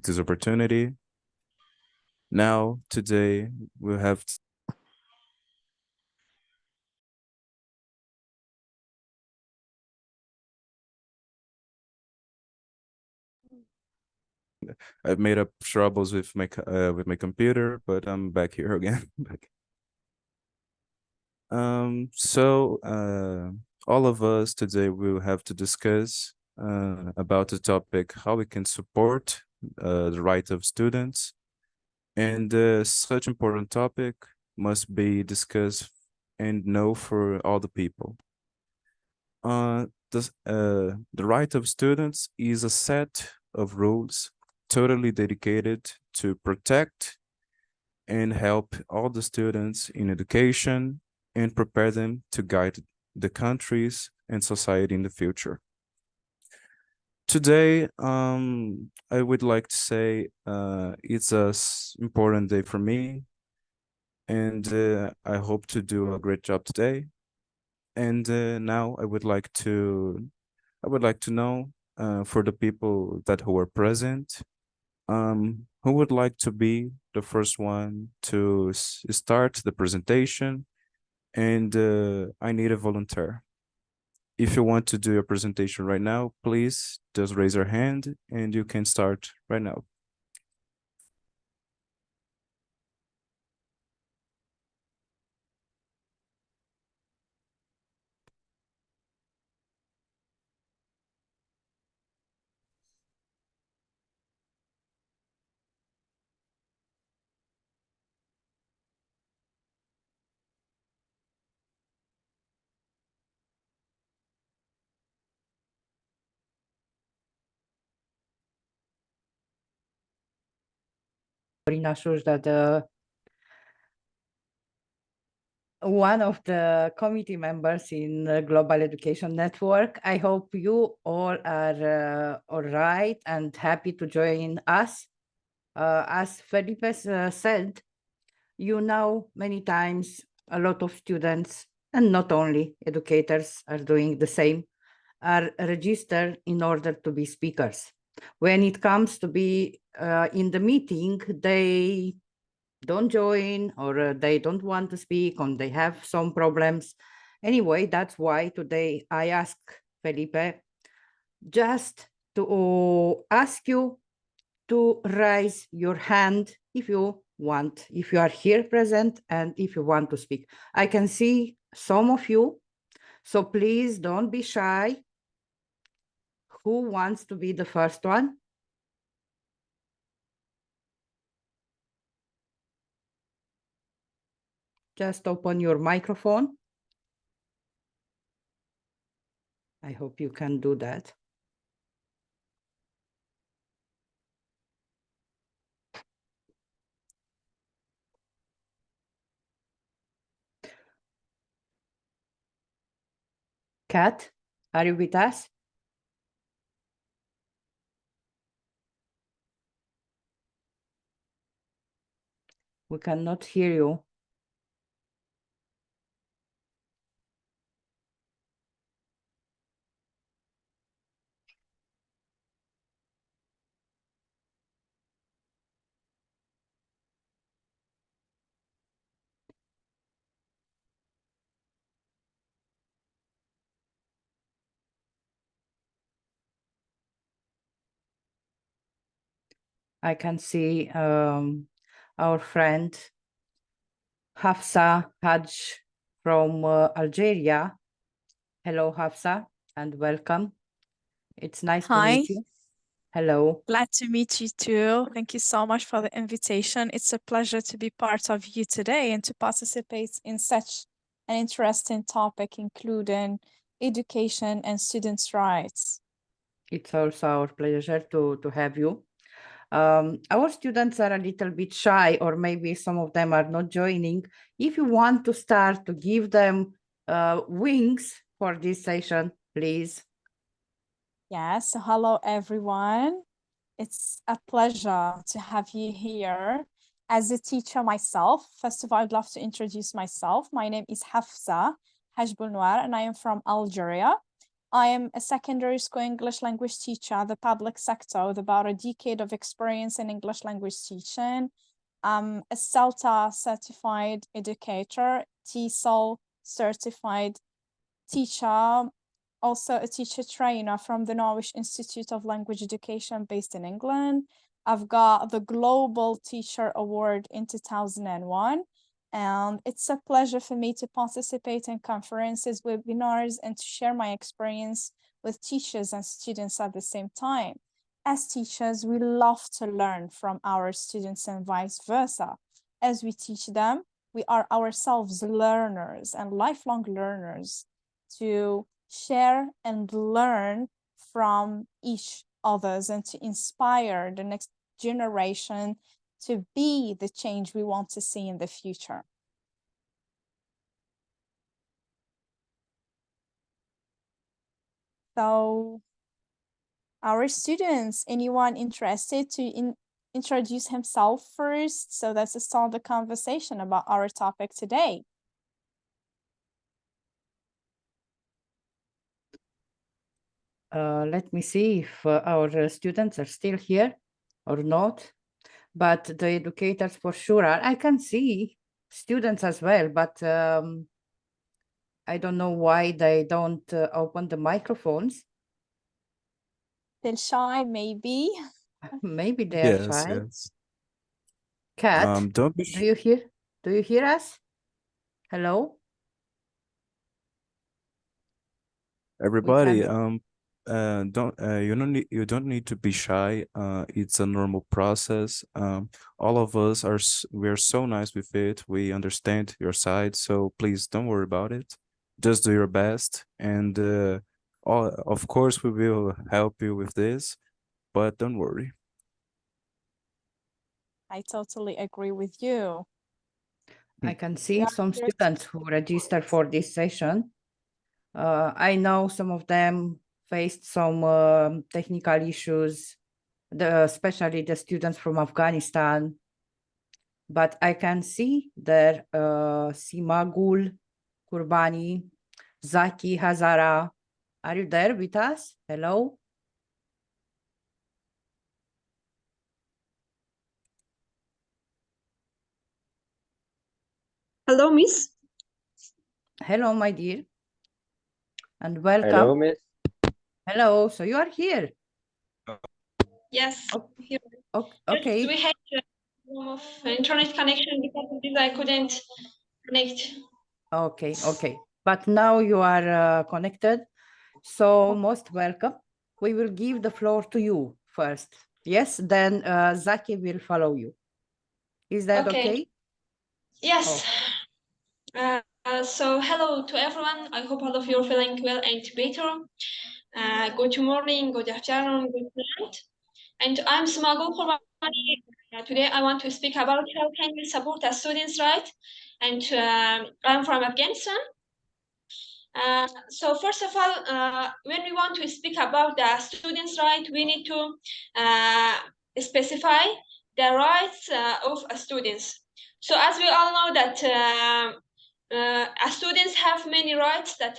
this opportunity. Now, today, we'll have I've made up troubles with my computer, but I'm back here again. All of us today will have to discuss about the topic how we can support the right of students, and such important topic must be discussed and know for all the people. The right of students is a set of rules totally dedicated to protect and help all the students in education and prepare them to guide the countries and society in the future. Today, I would like to say it's an important day for me, and I hope to do a great job today. And now I would like to know for the people who are present, who would like to be the first one to start the presentation? And I need a volunteer. If you want to do your presentation right now, please just raise your hand and you can start right now. That one of the committee members in the Global Education Network. I hope you all are all right and happy to join us. As Felipe said, you know, many times a lot of students, and not only educators, are doing the same, are registered in order to be speakers. When it comes to be in the meeting, they don't join, or they don't want to speak, or they have some problems. Anyway, that's why today I ask Felipe just to ask you to raise your hand if you want, if you are here present and if you want to speak. I can see some of you, so please don't be shy. Who wants to be the first one? Just open your microphone. I hope you can do that. Kat, are you with us? We cannot hear you. I can see our friend Hafsa Haj from Algeria. Hello, Hafsa, and welcome. It's nice to meet you. Hello. Glad to meet you too. Thank you so much for the invitation. It's a pleasure to be part of you today and to participate in such an interesting topic, including education and students' rights. It's also our pleasure to have you. Our students are a little bit shy, or maybe some of them are not joining. If you want to start to give them wings for this session, please. Yes, so hello everyone. It's a pleasure to have you here. As a teacher myself, first of all, I'd love to introduce myself. My name is Hafsa Haj Noir, and I am from Algeria. I am a secondary school English language teacher at the public sector with about a decade of experience in English language teaching. I'm a CELTA certified educator, TESOL certified teacher, also a teacher trainer from the Norwich Institute of Language Education based in England. I've got the Global Teacher Award in 2001. And it's a pleasure for me to participate in conferences, webinars, and to share my experience with teachers and students at the same time. As teachers, we love to learn from our students and vice versa. As we teach them, we are ourselves learners and lifelong learners to share and learn from each others and to inspire the next generation to be the change we want to see in the future. So our students, anyone interested to introduce himself first? So let's start the conversation about our topic today. Let me see if our students are still here or not. But the educators for sure are. I can see students as well, but I don't know why they don't open the microphones. Still shy, maybe. Maybe they are Yes, shy. yes. Kat, Don't be do you hear? Do you hear us? Hello? everybody. can- You don't need to be shy. It's a normal process. All of us are we're so nice with it. We understand your side, so please don't worry about it. Just do your best, and of course we will help you with this, but don't worry. I totally agree with you. I can see Yeah, some there's- students who registered for this session. I know some of them faced some technical issues, especially the students from Afghanistan. But I can see there Simagul, Kurbani, Zaki, Hazara. Are you there with us? Hello? Hello, Miss. Hello, my dear. And welcome. Hello, Miss. Hello, so you are here. Yes. Here. Okay. We had a problem of internet connection because of this. I couldn't connect. Okay. But now you are connected. So most welcome. We will give the floor to you first. Yes, then Zaki will follow you. Is that okay? Yes. Oh. So hello to everyone. I hope all of you are feeling well and better. Good morning, good afternoon, good night. And I'm Smagul Kurbani. Today I want to speak about how can we support our students' right. And I'm from Afghanistan. So first of all, when we want to speak about the students' right, we need to specify the rights of students. So as we all know that students have many rights that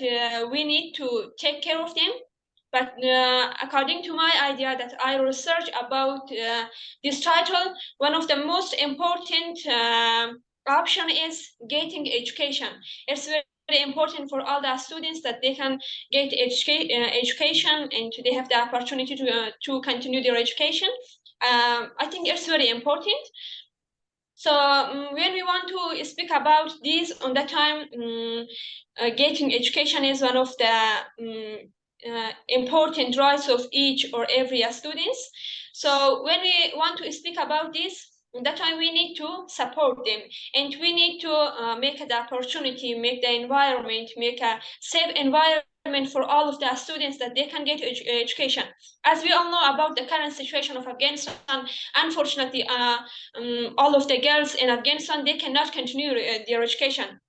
we need to take care of them. But according to my idea that I research about this title, one of the most important option is getting education. It's very important for all the students that they can get education and they have the opportunity to continue their education. I think it's very important. So when we want to speak about this, on that time, getting education is one of the important rights of each or every students. So when we want to speak about this, that time we need to support them and we need to make the opportunity, make the environment, make a safe environment for all of the students that they can get education. As we all know about the current situation of Afghanistan, unfortunately, all of the girls in Afghanistan, they cannot continue their education.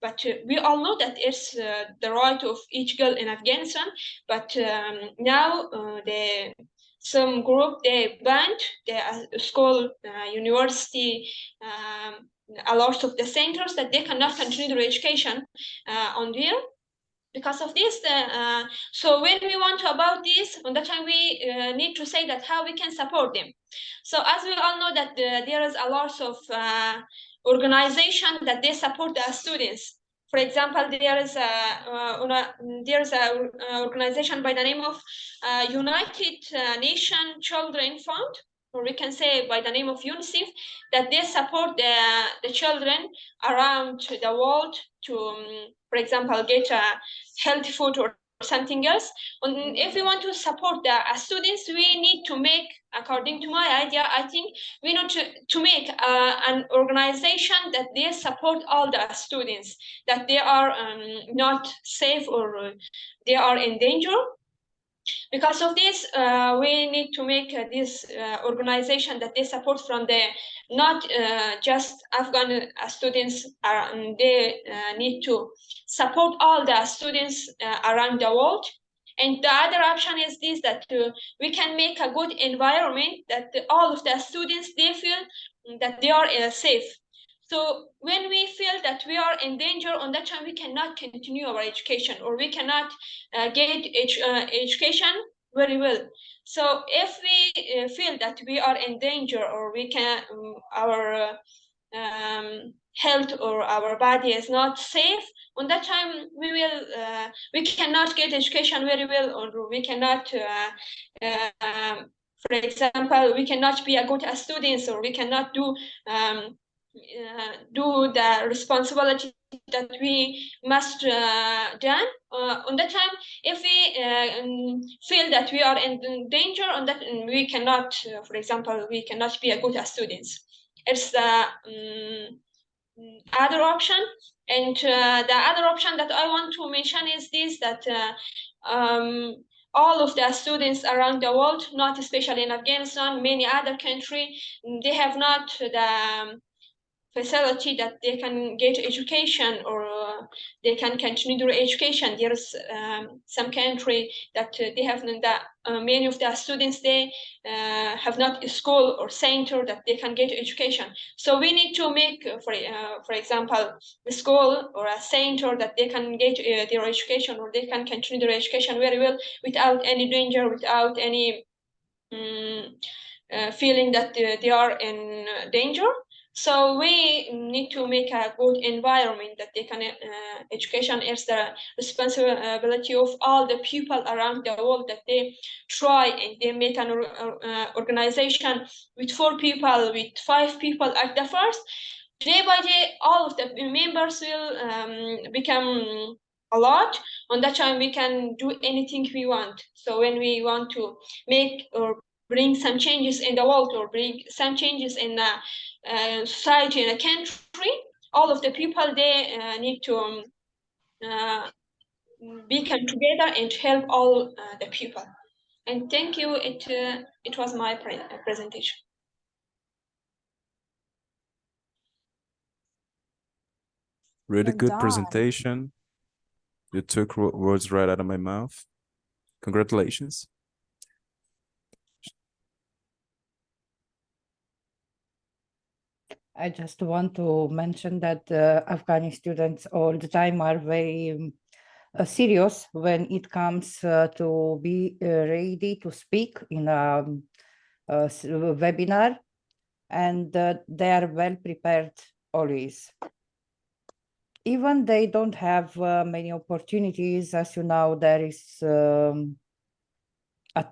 But we all know that it's the right of each girl in Afghanistan. But now some group, they banned the school, university, a lot of the centers that they cannot continue their education on there. because of this. So when we want to about this, on that time we need to say that how we can support them. So as we all know that there is a lot of organization that they support the students. For example, there is a organization by the name of United Nations Children Fund, or we can say by the name of UNICEF, that they support the children around the world to, for example, get healthy food or something else. And if we want to support the students, we need to make, according to my idea, I think we need to make an organization that they support all the students, that they are not safe or they are in danger. Because of this, we need to make this organization that they support from the not just Afghan students. They need to support all the students around the world. And the other option is this, that we can make a good environment that all of the students, they feel that they are safe. So when we feel that we are in danger, on that time we cannot continue our education, or we cannot get education very well. So if we feel that we are in danger, or we can our health or our body is not safe, on that time we cannot get education very well, or we cannot for example, we cannot be a good student, or we cannot do the responsibility that we must done. On that time, if we feel that we are in danger, on that we cannot, for example, we cannot be a good students. It's the other option. And the other option that I want to mention is this, that all of the students around the world, not especially in Afghanistan, many other countries, they have not the facility that they can get education, or they can continue their education. There's some country that they have many of the students, they have not a school or center that they can get education. So we need to make, for example, a school or a center that they can get their education, or they can continue their education very well without any danger, without any feeling that they are in danger. So we need to make a good environment that they can, education is the responsibility of all the people around the world, that they try and they make an organization with 4 people, with 5 people at the first. Day by day, all of the members will become a lot. On that time, we can do anything we want. So when we want to make or bring some changes in the world, or bring some changes in society, in a country, all of the people, they need to become together and help all the people. And thank you. It was my presentation. Really Well good done. presentation. You took words right out of my mouth. Congratulations. I just want to mention that Afghani students all the time are very serious when it comes to be ready to speak in a webinar, and they are well prepared always. Even they don't have many opportunities, as you know, there is a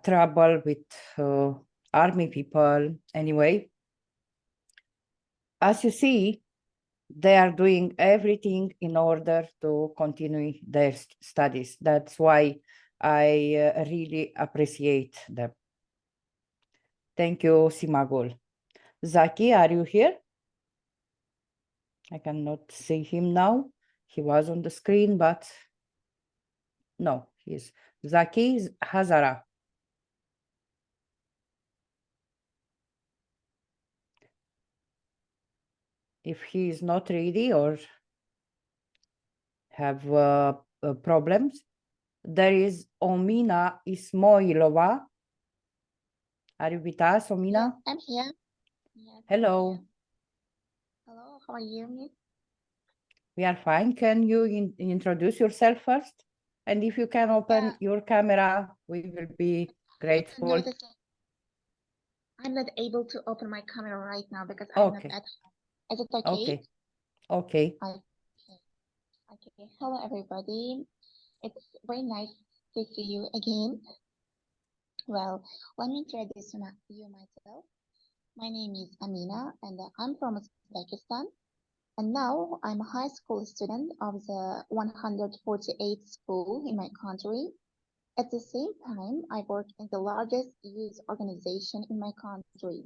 trouble with army people anyway. As you see, they are doing everything in order to continue their studies. That's why I really appreciate them. Thank you, Simagul. Zaki, are you here? I cannot see him now. He was on the screen, but no, he's Zaki Hazara. If he is not ready or have problems, there is Omina Ismoilova. Are you with us, Omina? Yeah, I'm here. Yes, Hello. I'm here. Hello, how are you? We are fine. Can you introduce yourself first? And if you can open your camera, we will be grateful. Notice I'm not able to open my camera right now because I'm not Okay. at home. Is it okay? Okay. Okay. Okay. Hello, everybody. It's very nice to see you again. Well, let me introduce you myself. My name is Amina, and I'm from Uzbekistan. And now I'm a high school student of the 148th school in my country. At the same time, I work in the largest youth organization in my country.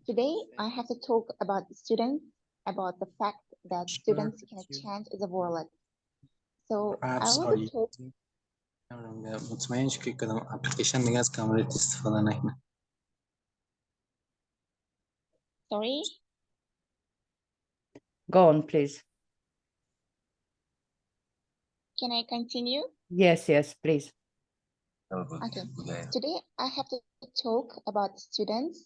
Today, I have to talk about students, about the fact that students can change the world. So I want to talk. مطمئنش که کدام اپلیکیشن دیگه از کامرت استفاده نکنه. Sorry? Go on, please. Can I continue? Yes, please. Okay. Today, I have to talk about students,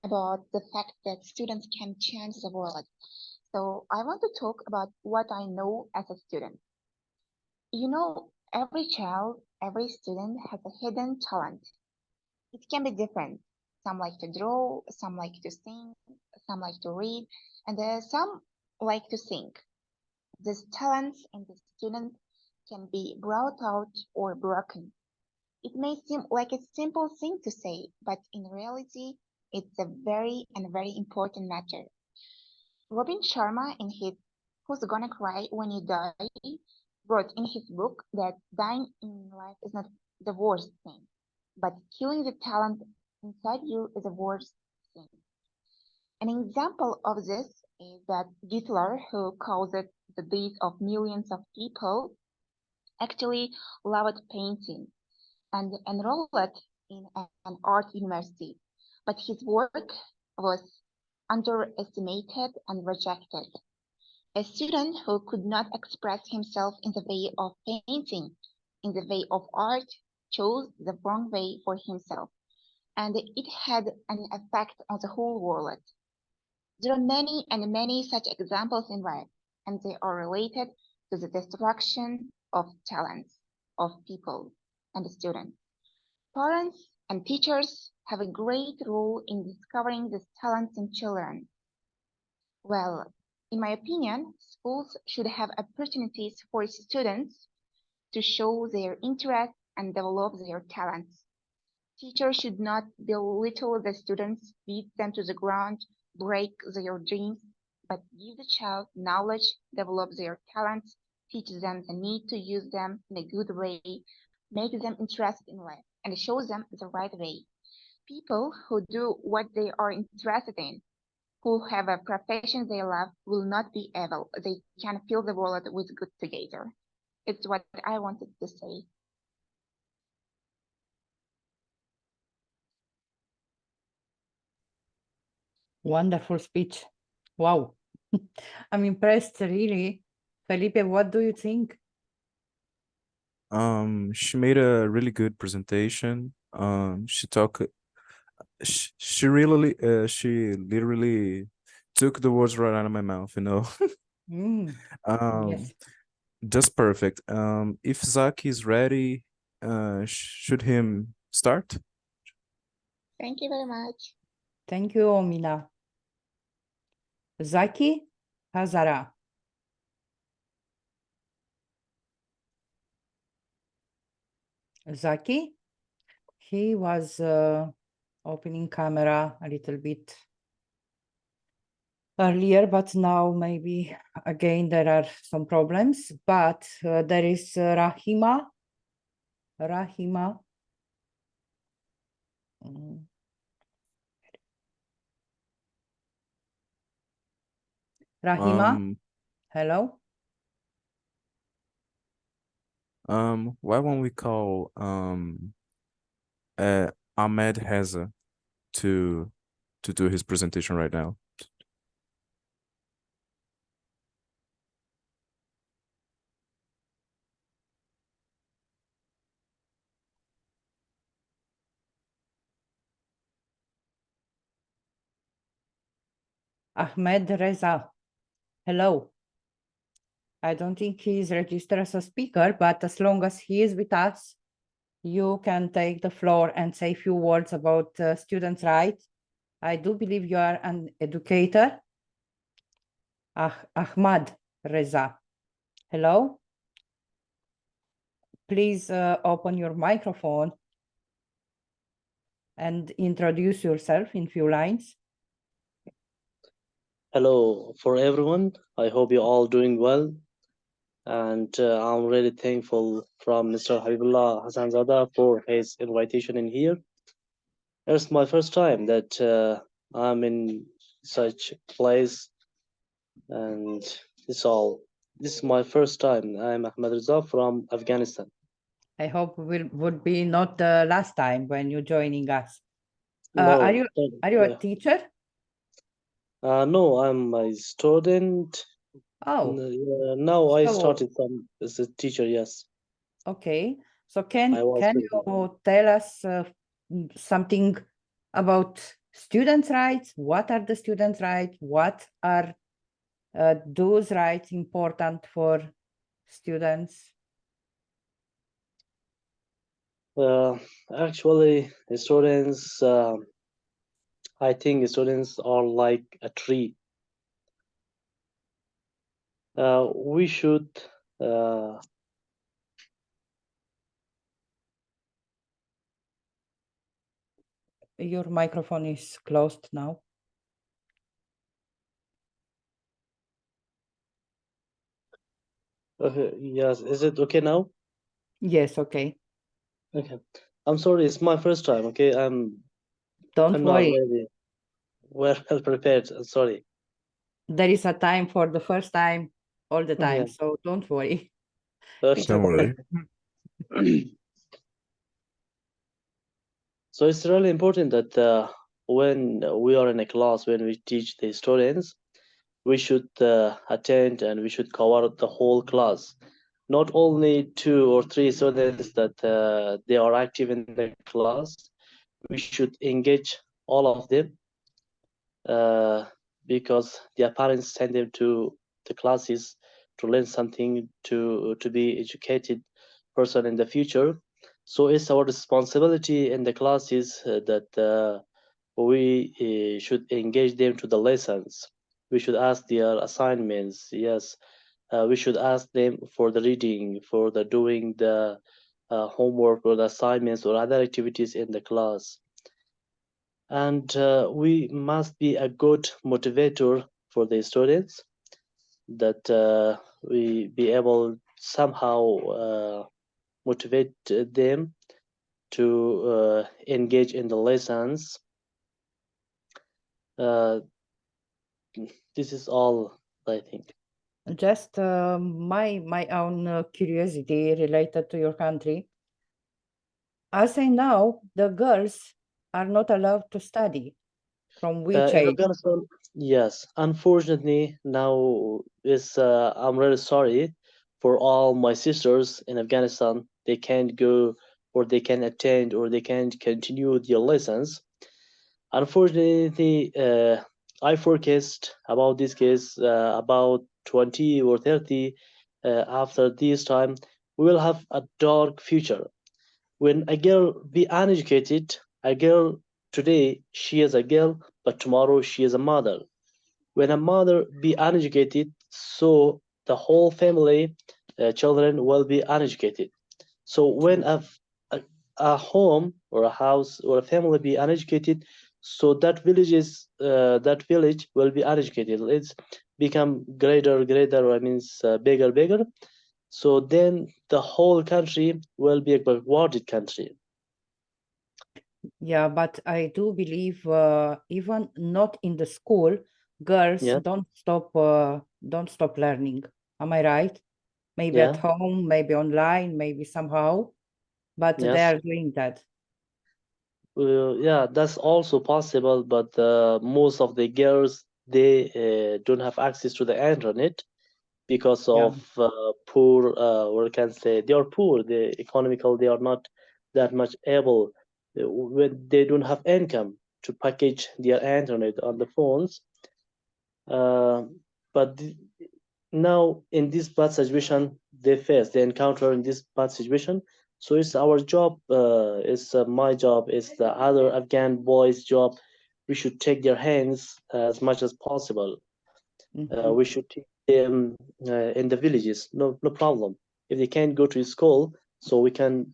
about the fact that students can change the world. So I want to talk about what I know as a student. You know, every child, every student has a hidden talent. It can be different. Some like to draw, some like to sing, some like to read, and some like to sing. These talents in the student can be brought out or broken. It may seem like a simple thing to say, but in reality, it's a very important matter. Robin Sharma, in his Who's Gonna Cry When You Die, wrote in his book that dying in life is not the worst thing, but killing the talent inside you is the worst thing. An example of this is that Hitler, who caused the death of millions of people, actually loved painting and enrolled in an art university, but his work was underestimated and rejected. A student who could not express himself in the way of painting, in the way of art, chose the wrong way for himself, and it had an effect on the whole world. There are many and many such examples in life, and they are related to the destruction of talents of people and students. Parents and teachers have a great role in discovering these talents in children. Well, in my opinion, schools should have opportunities for students to show their interest and develop their talents. Teachers should not belittle the students, beat them to the ground, break their dreams, but give the child knowledge, develop their talents, teach them the need to use them in a good way, make them interested in life, and show them the right way. People who do what they are interested in, who have a profession they love, will not be evil. They can fill the world with good together. It's what I wanted to say. Wonderful speech. Wow. I'm impressed, really. Felipe, what do you think? She made a really good presentation. She literally took the words right out of my mouth, you know. Yes. Just perfect. If Zaki is ready, should him start? Thank you very much. Thank you, Omina. Zaki Hazara. Zaki, he was opening camera a little bit earlier, but now maybe again there are some problems. But there is Rahima. Rahima. Rahima, hello. Why won't we call Ahmed Heza to do his presentation right now? Ahmed Reza, hello. I don't think he is registered as a speaker, but as long as he is with us, you can take the floor and say a few words about students' rights. I do believe you are an educator. Ahmad Reza. Hello? Please open your microphone and introduce yourself in few lines. Hello for everyone. I hope you're all doing well. And I'm really thankful from Mr. Habibullah Hassanzada for his invitation in here. It's my first time that I'm in such place, and it's all. This is my first time. I'm Ahmed Reza from Afghanistan. I hope would be not the last time when you're joining us. No, Are you a teacher? no, I'm a student. Oh, Now I so- started as a teacher. Yes. okay. So can busy. you tell us something about students' rights? What are the students' rights? What are those rights important for students? Actually, students, I think students are like a tree. We should Your microphone is closed now. yes, is it okay now? Yes, okay. Okay. I'm sorry, it's my first time, okay? I'm Don't not worry. really well prepared. Sorry. There is a time for the first time all the time, Yeah. so don't worry. Okay. Don't worry. So it's really important that when we are in a class, when we teach the students, we should attend and we should cover the whole class. Not only 2 or 3 students that they are active in the class, we should engage all of them because their parents send them to the classes to learn something, to be educated person in the future. So it's our responsibility in the classes that we should engage them to the lessons. We should ask their assignments. Yes, we should ask them for the reading, for the doing the homework or the assignments or other activities in the class. And we must be a good motivator for the students, that we be able somehow motivate them to engage in the lessons. This is all, I think. Just my own curiosity related to your country. As I know, the girls are not allowed to study. From which In age? Afghanistan, yes. Unfortunately, now I'm really sorry for all my sisters in Afghanistan. They can't go, or they can attend, or they can't continue their lessons. Unfortunately, I forecast about this case about 20 or 30 after this time, we will have a dark future. When a girl be uneducated, a girl today, she is a girl, but tomorrow she is a mother. When a mother be uneducated, so the whole family, children will be uneducated. So when a home or a house or a family be uneducated, so that village will be uneducated. It's become greater, bigger. So then the whole country will be a backwarded country. Yeah, but I do believe even not in the school, girls Yeah. don't stop learning. Am I right? Maybe at Yeah. home, maybe online, maybe somehow, but they Yes. are doing that. Yeah, that's also possible, but most of the girls, they don't have access to the internet because of poor, or I can say they are poor. They economical, they are not that much able. When they don't have income to package their internet on the phones. But now in this bad situation they encounter in this bad situation. So it's our job, it's my job, it's the other Afghan boys' job. We should take their hands as much as possible. We should teach them in the villages, no problem. If they can't go to school, so we can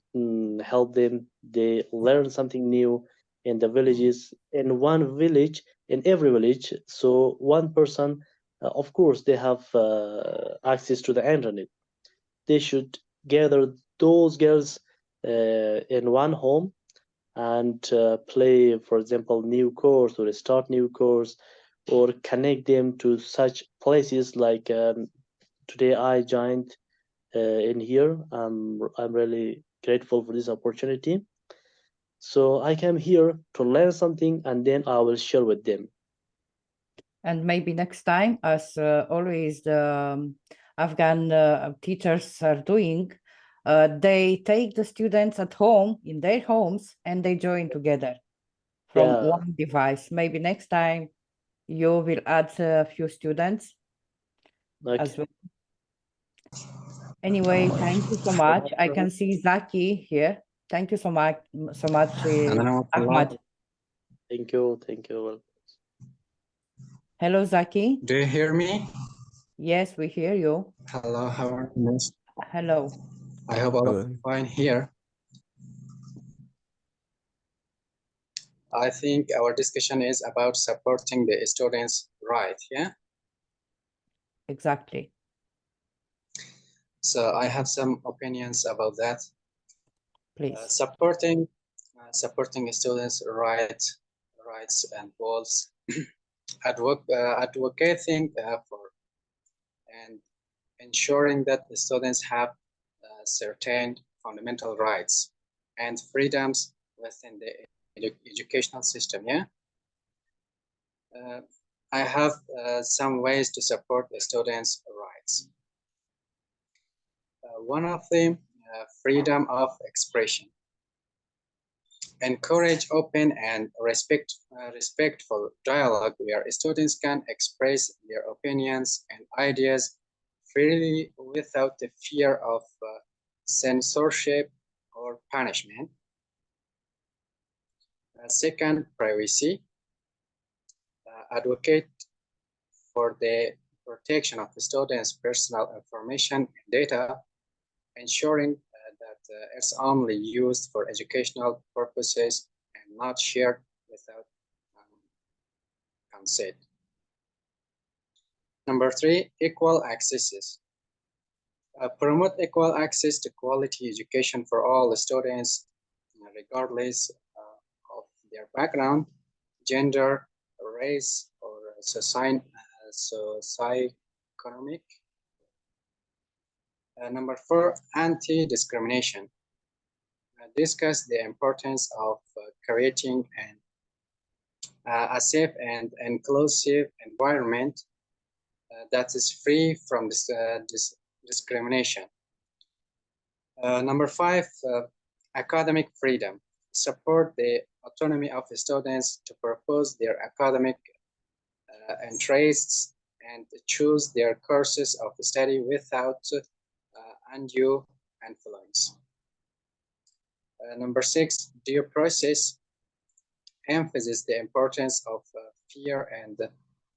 help them. They learn something new in the villages, in one village, in every village. So one person, of course, they have access to the internet. They should gather those girls in one home and play, for example, new course or start new course, or connect them to such places like today I joined in here. I'm really grateful for this opportunity. So I came here to learn something and then I will share with them. And maybe next time, as always the Afghan teachers are doing, they take the students at home, in their homes, and they join together from one device. Maybe next time you will add a few students as well. Anyway, thank you so much. I can see Zaki here. Thank you so much, Ahmad. Thank you. Hello, Zaki. Do you hear me? Yes, we hear you. Hello, how are you? Hello. I hope all of you fine here. I think our discussion is about supporting the students' right, yeah? Exactly. So I have some opinions about that. Please. Supporting students' rights and goals, advocating for and ensuring that the students have certain fundamental rights and freedoms within the educational system. Yeah, I have some ways to support the students' rights. One of them, freedom of expression. Encourage open and respectful dialogue where students can express their opinions and ideas freely without the fear of censorship or punishment. Second, privacy. Advocate for the protection of the students' personal information and data, ensuring that it's only used for educational purposes and not shared without consent. Number 3, equal accesses. Promote equal access to quality education for all the students, regardless of their background, gender, race, or socioeconomic. Number 4, anti-discrimination. Discuss the importance of creating a safe and inclusive environment that is free from discrimination. Number 5, academic freedom. Support the autonomy of the students to propose their academic interests and choose their courses of study without undue influence. Number 6, due process. Emphasizes the importance of fair and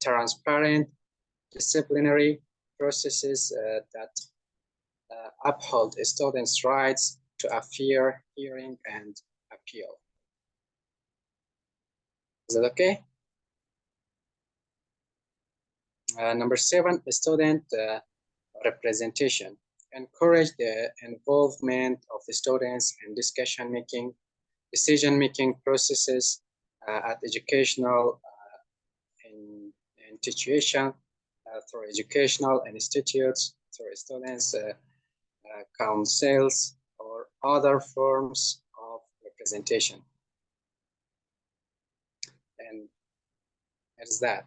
transparent disciplinary processes that uphold a student's rights to a fair hearing and appeal. Is that okay? Number 7, student representation. Encourage the involvement of the students in decision-making processes at educational institutions, through educational institutes, through students' councils, or other forms of representation. And it's that.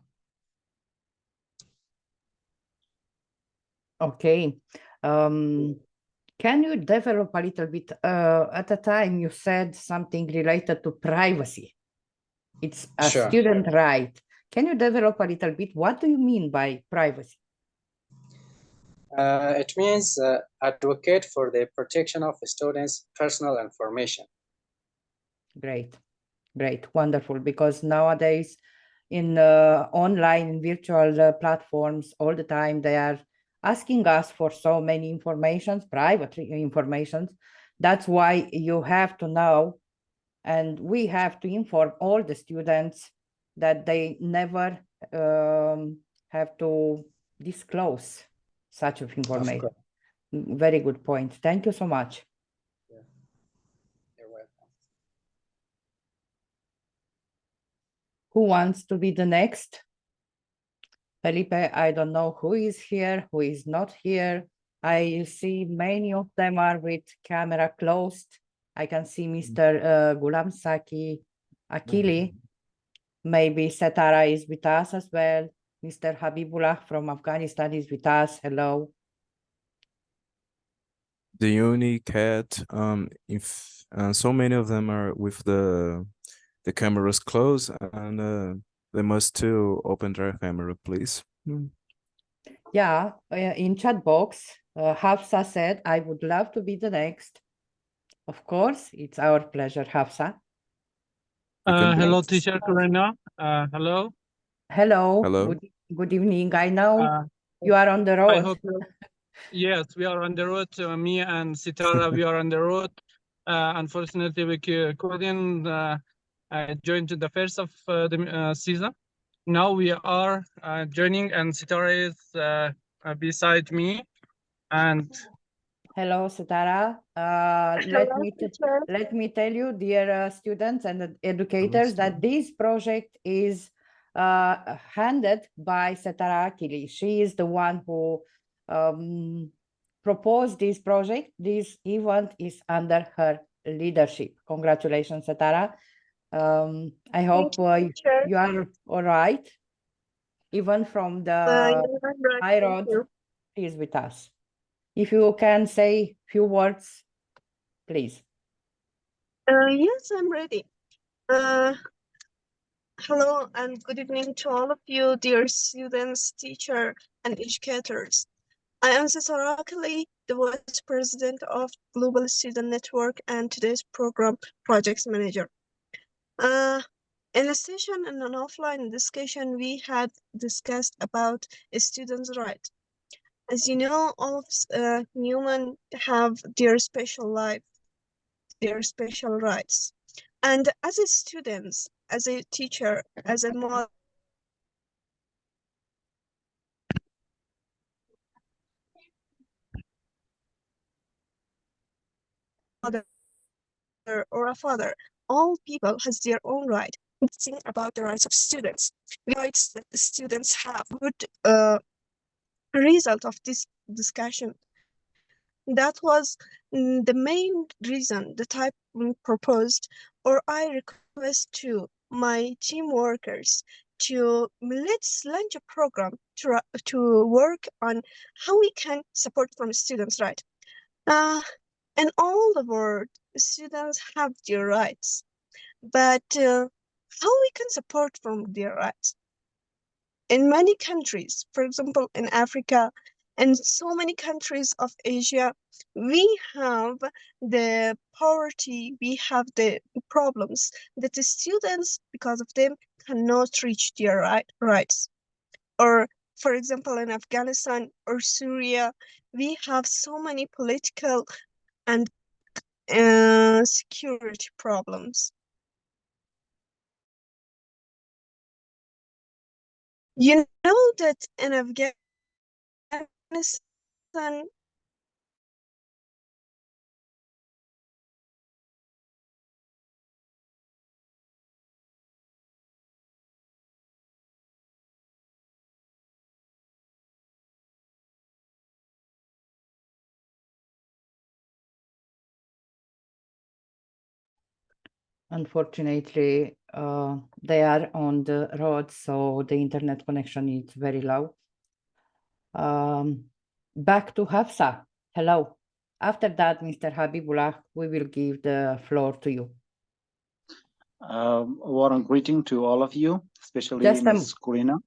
Okay. Can you develop a little bit? At a time, you said something related to privacy. It's a student right. Can you develop a little bit? What do you mean by privacy? It means advocate for the protection of students' personal information. Great, great, wonderful. Because nowadays in online virtual platforms, all the time they are asking us for so many informations, private informations. That's why you have to know, and we have to inform all the students that they never have to disclose such of information. Very good point. Thank you so much. Yeah. You're welcome. Who wants to be the next? Felipe, I don't know who is here, who is not here. I see many of them are with camera closed. I can see Mr. Gulam Saki Akili. Maybe Setara is with us as well. Mr. Habibullah from Afghanistan is with us. Hello. The uni cat, if so many of them are with the cameras closed, and they must too open their camera, please. Yeah, in chat box, Hafsa said, I would love to be the next. Of course, it's our pleasure, Hafsa. Hello, teacher Karina. Hello. Hello. Hello. Good evening. I know you are on the road. I hope yes, we are on the road. Me and Sitara, we are on the road. Unfortunately, we couldn't join to the first of the season. Now we are joining, and Sitara is beside me. And hello, Sitara. Let me tell you, dear students and educators, that this project is handed by Setara Akili. She is the one who proposed this project. This event is under her leadership. Congratulations, Setara. I hope you are all right. Even from the high road, she is with us. If you can say a few words, please. Yes, I'm ready. Hello and good evening to all of you, dear students, teachers, and educators. I am Cesar Akili, the Vice President of Global Student Network and today's Program Projects Manager. In a session and an offline discussion, we had discussed about a student's right. As you know, all of humans have their special life, their special rights. And as a student, as a teacher, as a mother, or a father, all people has their own right. Think about the rights of students. The rights that the students have would result of this discussion. That was the main reason that I proposed, or I request to my team workers to let's launch a program to work on how we can support from students' right. In all the world, students have their rights, but how we can support from their rights? In many countries, for example, in Africa, and so many countries of Asia, we have the poverty, we have the problems that the students, because of them, cannot reach their rights. Or, for example, in Afghanistan or Syria, we have so many political and security problems. You know that in Afghanistan, Unfortunately, they are on the road, so the internet connection is very low. Back to Hafsa. Hello. After that, Mr. Habibullah, we will give the floor to you. Warm greeting to all of you, especially Ms. Corina.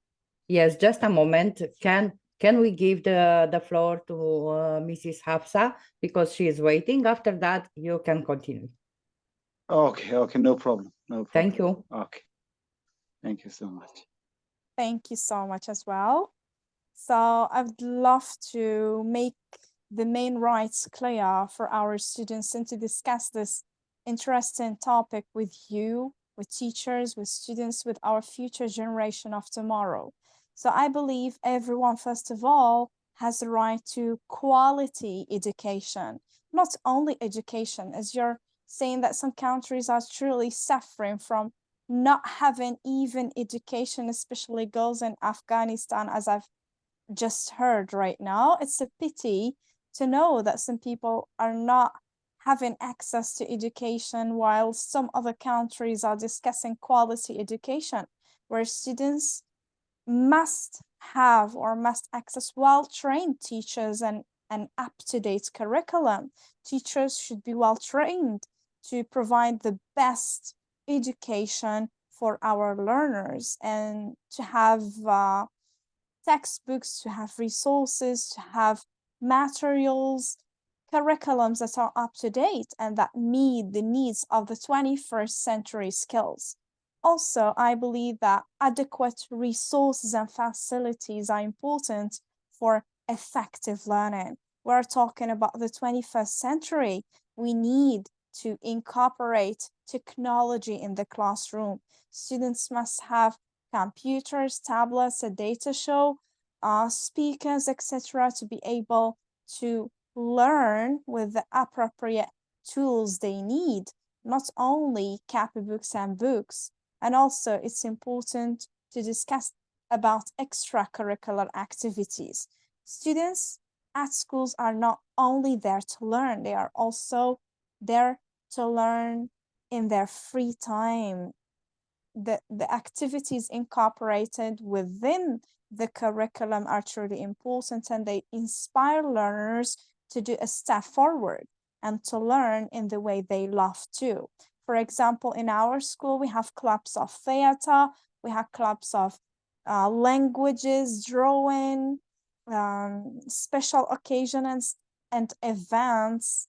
Yes, just a moment. Can Can we give the floor to Mrs. Hafsa because she is waiting? After that, you can continue. Okay, okay, no problem, no problem. Thank you. Okay, thank you so much. Thank you so much as well. So I'd love to make the main rights clear for our students and to discuss this interesting topic with you, with teachers, with students, with our future generation of tomorrow. So I believe everyone, first of all, has the right to quality education, not only education, as you're saying that some countries are truly suffering from not having even education, especially girls in Afghanistan, as I've just heard right now. It's a pity to know that some people are not having access to education while some other countries are discussing quality education, where students must have or must access well-trained teachers and an up-to-date curriculum. Teachers should be well-trained to provide the best education for our learners and to have textbooks, to have resources, to have materials, curriculums that are up to date and that meet the needs of the 21st century skills. Also, I believe that adequate resources and facilities are important for effective learning. We're talking about the 21st century. We need to incorporate technology in the classroom. Students must have computers, tablets, a data show, speakers, etc., to be able to learn with the appropriate tools they need, not only copybooks and books. And also, it's important to discuss about extracurricular activities. Students at schools are not only there to learn, they are also there to learn in their free time. The activities incorporated within the curriculum are truly important, and they inspire learners to do a step forward and to learn in the way they love to. For example, in our school, we have clubs of theater, we have clubs of languages, drawing, special occasions and events,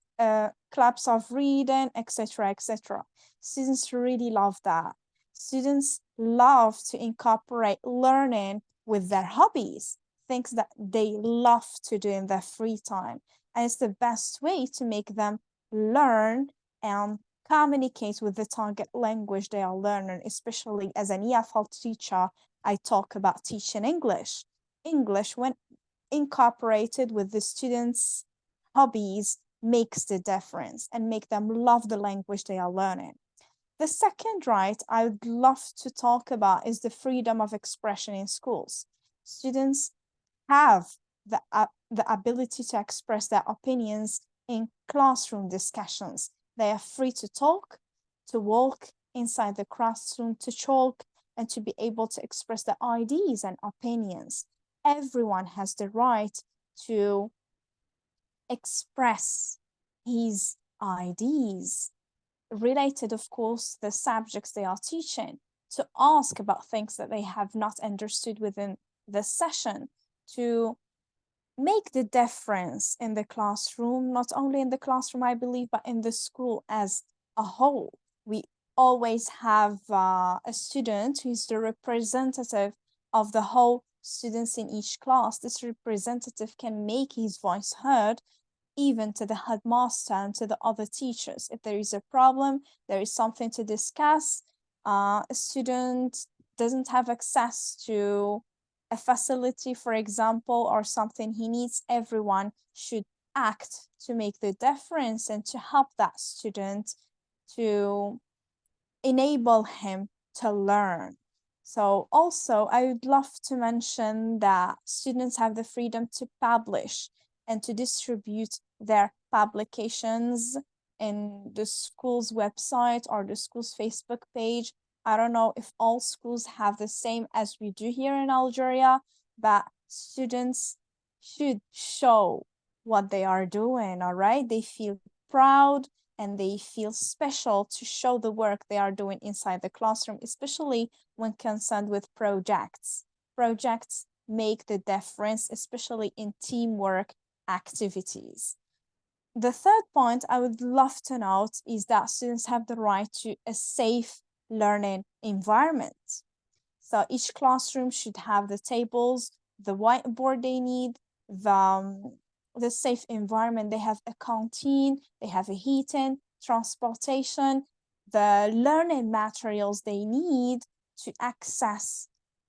clubs of reading, etc., etc. Students really love that. Students love to incorporate learning with their hobbies, things that they love to do in their free time. And it's the best way to make them learn and communicate with the target language they are learning, especially as an EFL teacher, I talk about teaching English. English, when incorporated with the students' hobbies, makes the difference and make them love the language they are learning. The second right I would love to talk about is the freedom of expression in schools. Students have the ability to express their opinions in classroom discussions. They are free to talk, to walk inside the classroom, to talk, and to be able to express their ideas and opinions. Everyone has the right to express his ideas, related, of course, the subjects they are teaching, to ask about things that they have not understood within the session, to make the difference in the classroom, not only in the classroom, I believe, but in the school as a whole. We always have a student who is the representative of the whole students in each class. This representative can make his voice heard even to the headmaster and to the other teachers. If there is a problem, there is something to discuss, a student doesn't have access to a facility, for example, or something he needs, everyone should act to make the difference and to help that student, to enable him to learn. So also, I would love to mention that students have the freedom to publish and to distribute their publications in the school's website or the school's Facebook page. I don't know if all schools have the same as we do here in Algeria, but students should show what they are doing, all right? They feel proud and they feel special to show the work they are doing inside the classroom, especially when concerned with projects. Projects make the difference, especially in teamwork activities. The third point I would love to note is that students have the right to a safe learning environment. So each classroom should have the tables, the whiteboard they need, the safe environment. They have a canteen, they have a heating, transportation, the learning materials they need to access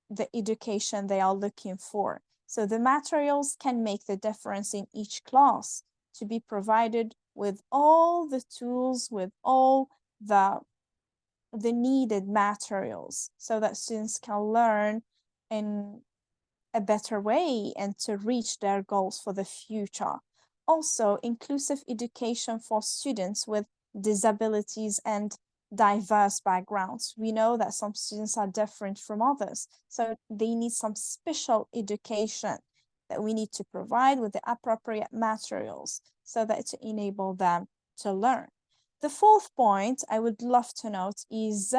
the education they are looking for. So the materials can make the difference in each class, to be provided with all the tools, with all the needed materials, so that students can learn in a better way and to reach their goals for the future. Also, inclusive education for students with disabilities and diverse backgrounds. We know that some students are different from others, so they need some special education that we need to provide with the appropriate materials so that to enable them to learn. The fourth point I would love to note is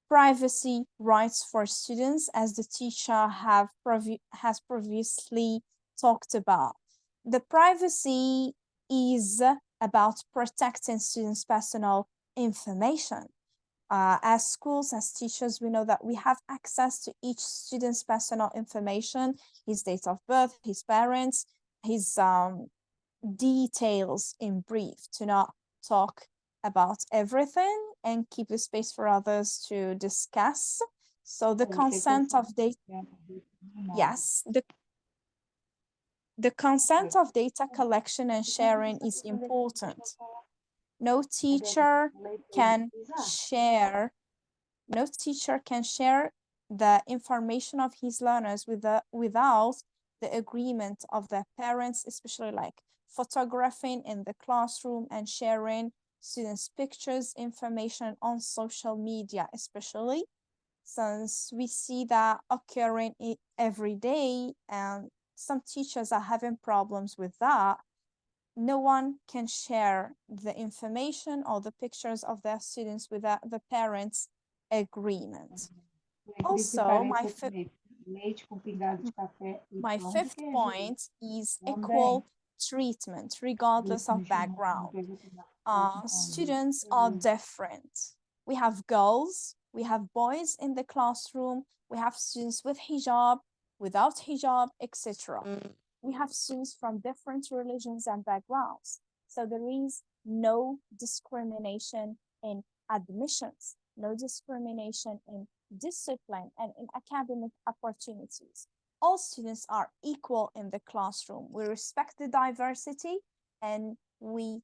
privacy rights for students, as the teacher has previously talked about. The privacy is about protecting students' personal information. As schools, as teachers, we know that we have access to each student's personal information, his date of birth, his parents, his details in brief, to not talk about everything and keep the space for others to discuss. So the consent of data, yes, the consent of data collection and sharing is important. No teacher can share the information of his learners without the agreement of their parents, especially like photographing in the classroom and sharing students' pictures, information on social media, especially since we see that occurring every day, and some teachers are having problems with that. No one can share the information or the pictures of their students without the parents' agreement. Also, my fifth point is equal treatment regardless of background. Students are different. We have girls, we have boys in the classroom, we have students with hijab, without hijab, etc. We have students from different religions and backgrounds. So there is no discrimination in admissions, no discrimination in discipline and in academic opportunities. All students are equal in the classroom. We respect the diversity and we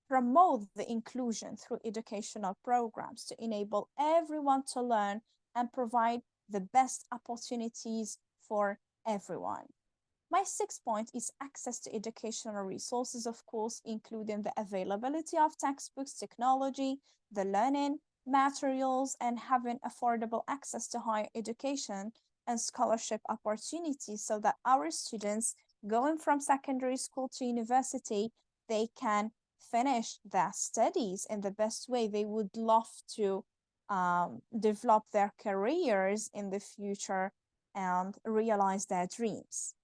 promote the inclusion through educational programs to enable everyone to learn and provide the best opportunities for everyone. My sixth point is access to educational resources, of course, including the availability of textbooks, technology, the learning materials, and having affordable access to higher education and scholarship opportunities, so that our students going from secondary school to university, they can finish their studies in the best way. They would love to develop their careers in the future and realize their dreams.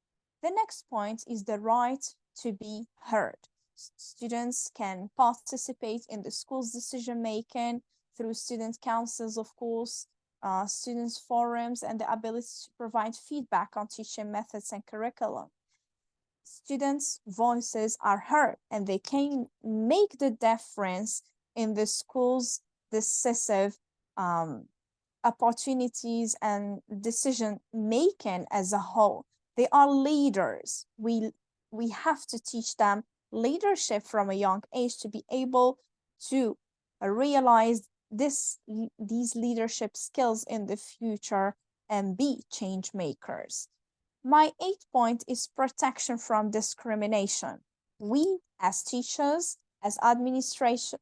The next point is the right to be heard. Students can participate in the school's decision-making through student councils, of course, students' forums, and the ability to provide feedback on teaching methods and curriculum. Students' voices are heard and they can make the difference in the school's decisive opportunities and decision making as a whole. They are leaders. We have to teach them leadership from a young age to be able to realize these leadership skills in the future and be change makers. My eighth point is protection from discrimination. We as teachers, as administrators,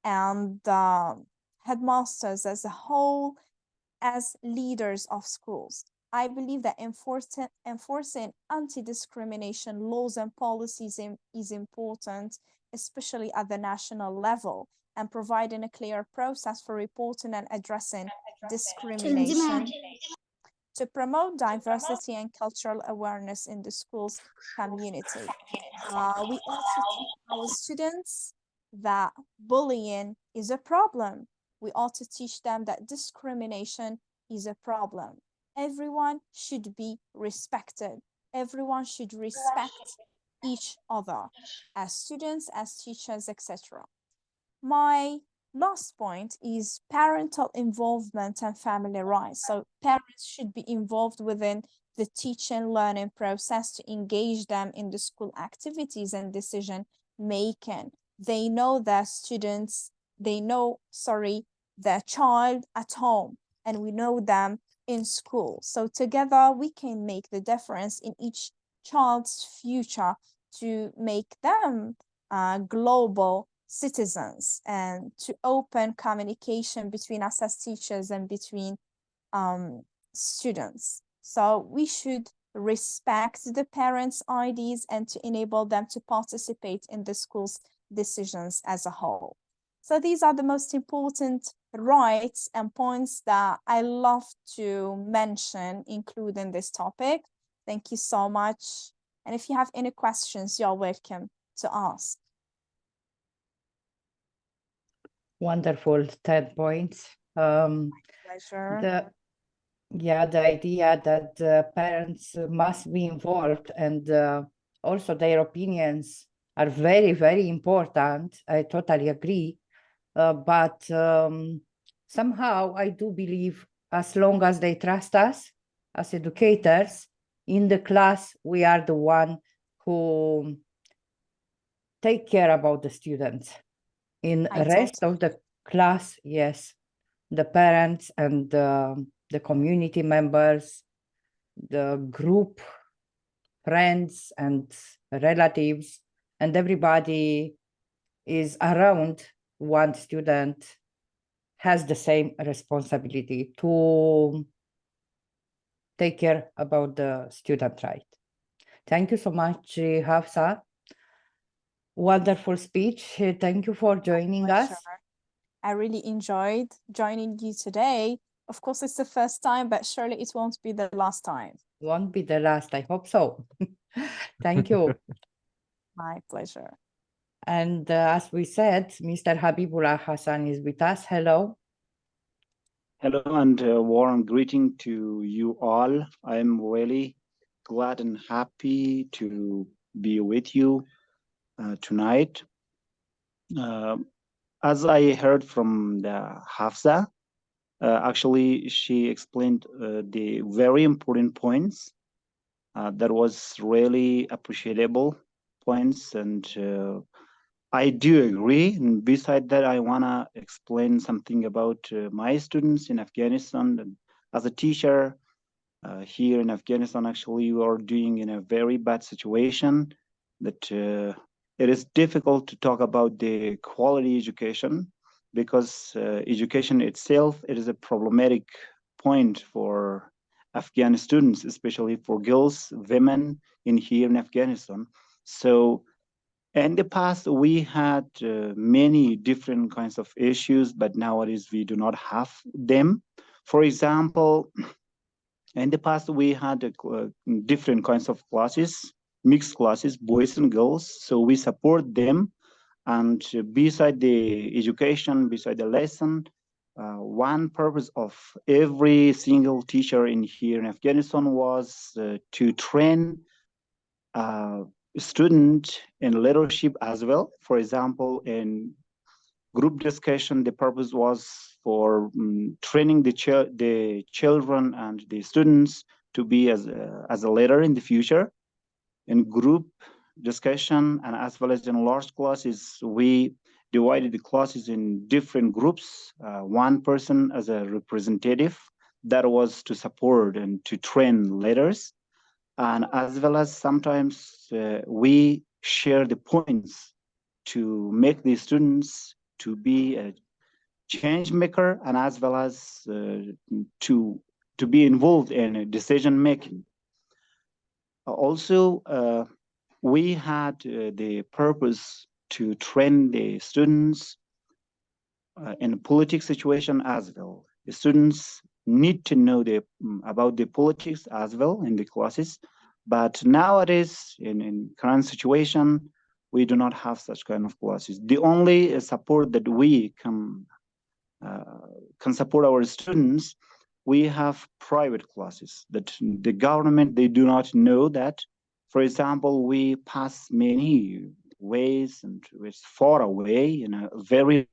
and headmasters as a whole, as leaders of schools, I believe that enforcing anti-discrimination laws and policies is important, especially at the national level, and providing a clear process for reporting and addressing discrimination to promote diversity and cultural awareness in the school's community. We also teach our students that bullying is a problem. We also teach them that discrimination is a problem. Everyone should be respected. Everyone should respect each other as students, as teachers, etc. My last point is parental involvement and family rights. So parents should be involved within the teaching learning process to engage them in the school activities and decision making. They know their students, they know, their child at home, and we know them in school. So together we can make the difference in each child's future to make them global citizens and to open communication between us as teachers and between students. So we should respect the parents' ideas and to enable them to participate in the school's decisions as a whole. So these are the most important rights and points that I love to mention, including this topic. Thank you so much. And if you have any questions, you're welcome to ask. Wonderful 10 points. Pleasure. The idea that parents must be involved and also their opinions are very, very important. I totally agree. But somehow I do believe as long as they trust us as educators, in the class, we are the one who take care about the students. In the rest of the class, yes, the parents and the community members, the group, friends and relatives, and everybody is around one student has the same responsibility to take care about the student right. Thank you so much, Hafsa. Wonderful speech. Thank you for joining us. I really enjoyed joining you today. Of course, it's the first time, but surely it won't be the last time. Won't be the last. I hope so. Thank you. My pleasure. And as we said, Mr. Habibullah Hassan is with us. Hello. Hello and warm greeting to you all. I'm really glad and happy to be with you tonight. As I heard from the Hafsa, actually she explained the very important points that was really appreciable points, and I do agree. And beside that, I wanna explain something about my students in Afghanistan. And as a teacher here in Afghanistan, actually, we are doing in a very bad situation that it is difficult to talk about the quality education because education itself, it is a problematic point for Afghan students, especially for girls, women in here in Afghanistan. So in the past, we had many different kinds of issues, but nowadays we do not have them. For example, in the past, we had different kinds of classes, mixed classes, boys and girls. So we support them. And beside the education, beside the lesson, one purpose of every single teacher in here in Afghanistan was to train student in leadership as well. For example, in group discussion, the purpose was for training the children and the students to be as a leader in the future. In group discussion and as well as in large classes, we divided the classes in different groups, one person as a representative that was to support and to train leaders. And as well as sometimes we share the points to make the students to be a change maker and as well as to be involved in decision making. Also, we had the purpose to train the students in a political situation as well. The students need to know about the politics as well in the classes. But nowadays, in current situation, we do not have such kind of classes. The only support that we can support our students, we have private classes that the government, they do not know that. For example, we pass many ways and it's far away in a very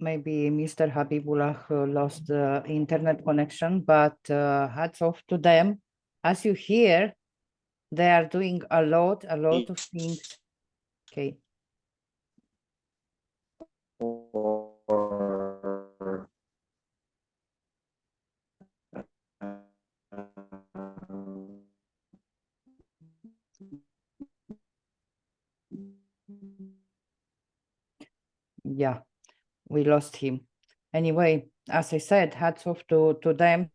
maybe Mr. Habibullah lost the internet connection, but hats off to them. As you hear, they are doing a lot of things. Okay. Yeah, we lost him. Anyway, as I said, hats off to them,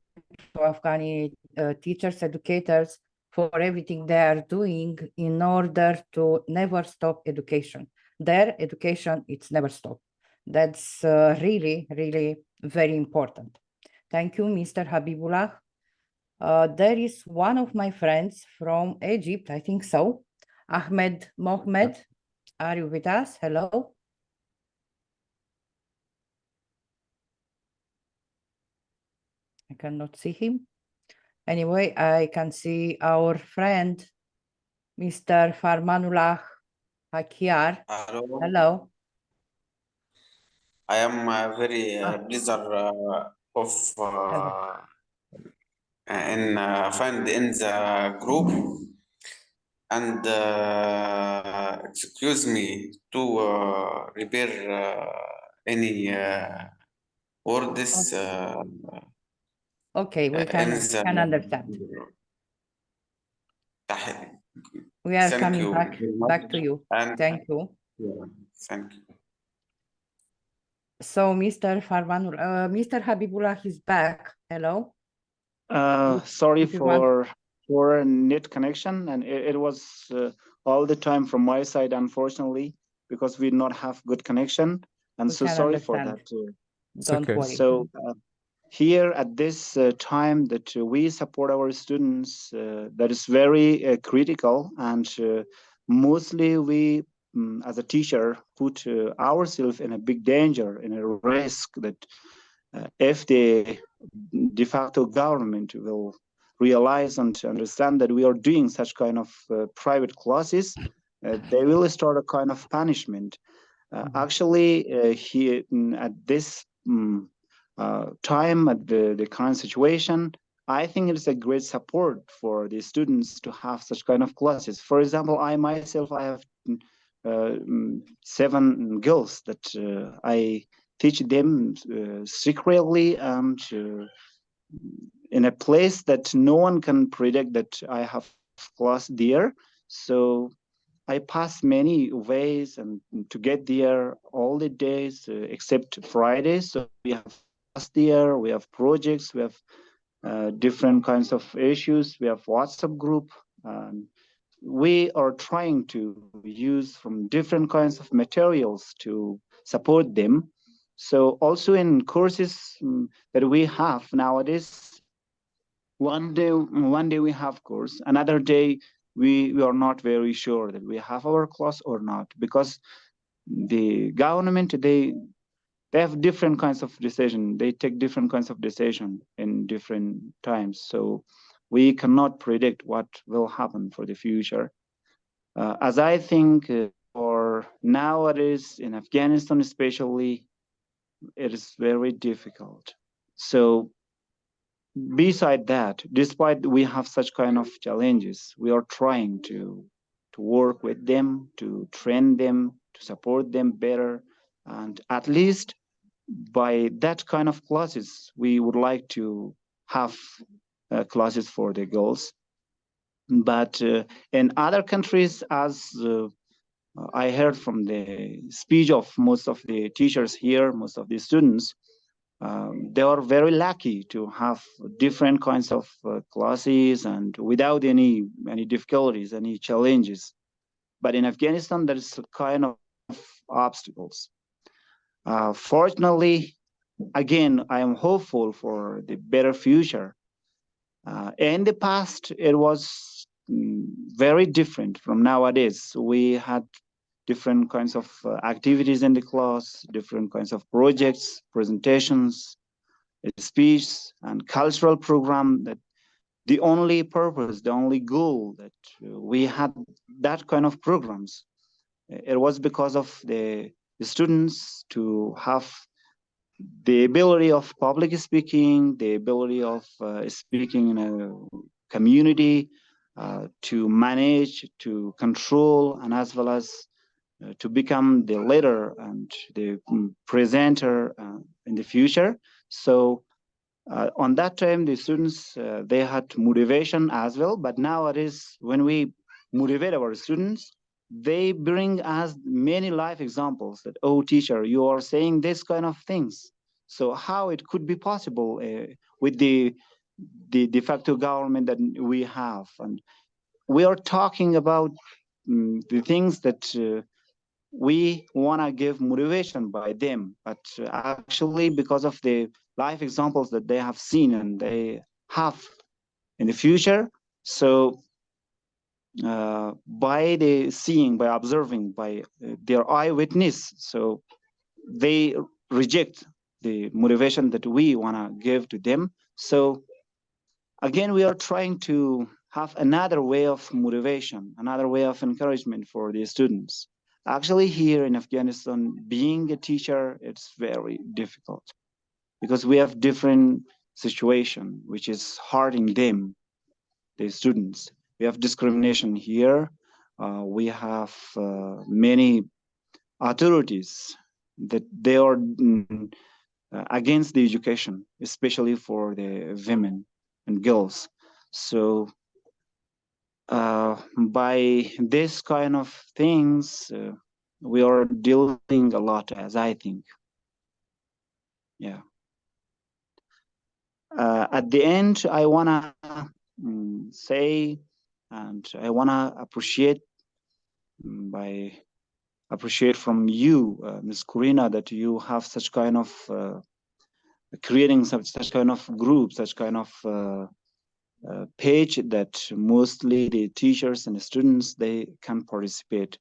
to Afghani teachers, educators, for everything they are doing in order to never stop education. Their education, it's never stop. That's really, really very important. Thank you, Mr. Habibullah. There is one of my friends from Egypt, I think so. Ahmed Mohammed, are you with us? Hello. I cannot see him. Anyway, I can see our friend, Mr. Farmanullah Hakiar. Hello. Hello. I am very pleased of find in the group, and excuse me to repair any words. Okay, we can understand. We are Thank coming you back to you. and Thank you. yeah, thank you. So, Mr. Farmanullah, Mr. Habibullah is back. Hello. Sorry for net connection, and it was all the time from my side, unfortunately, because we did not have good connection, and so sorry for that. Don't worry. So here at this time that we support our students, that is very critical, and mostly we as a teacher put ourselves in a big danger, in a risk that if the de facto government will realize and understand that we are doing such kind of private classes, they will start a kind of punishment. Actually, here at this time, at the current situation, I think it is a great support for the students to have such kind of classes. For example, I myself, I have 7 girls that I teach them secretly and in a place that no one can predict that I have class there. So I pass many ways and to get there all the days except Fridays. So we have class there, we have projects, we have different kinds of issues, we have WhatsApp group. We are trying to use from different kinds of materials to support them. So also in courses that we have nowadays, one day we have course, another day we are not very sure that we have our class or not, because the government, they have different kinds of decision. They take different kinds of decision in different times. So we cannot predict what will happen for the future. As I think for nowadays in Afghanistan especially, it is very difficult. So beside that, despite we have such kind of challenges, we are trying to work with them, to train them, to support them better. And at least by that kind of classes, we would like to have classes for the girls. But in other countries, as I heard from the speech of most of the teachers here, most of the students, they are very lucky to have different kinds of classes and without any difficulties, any challenges. But in Afghanistan, there is a kind of obstacles. Fortunately, again, I am hopeful for the better future. In the past, it was very different from nowadays. We had different kinds of activities in the class, different kinds of projects, presentations, speech, and cultural program. That the only purpose, the only goal that we had that kind of programs, it was because of the students to have the ability of public speaking, the ability of speaking in a community, to manage, to control, and as well as to become the leader and the presenter in the future. So on that time, the students, they had motivation as well. But nowadays, when we motivate our students, they bring us many life examples that, oh, teacher, you are saying this kind of things. So how it could be possible with the de facto government that we have? And we are talking about the things that we want to give motivation by them, but actually because of the life examples that they have seen and they have in the future. So by the seeing, by observing, by their eyewitness, so they reject the motivation that we want to give to them. So again, we are trying to have another way of motivation, another way of encouragement for the students. Actually, here in Afghanistan, being a teacher, it's very difficult because we have different situation, which is hurting them, the students. We have discrimination here. We have many authorities that they are against the education, especially for the women and girls. So by this kind of things, we are dealing a lot, as I think. Yeah. At the end, I wanna say, and I wanna appreciate from you, Ms. Corina, that you have such kind of creating such kind of group, such kind of page that mostly the teachers and the students, they can participate.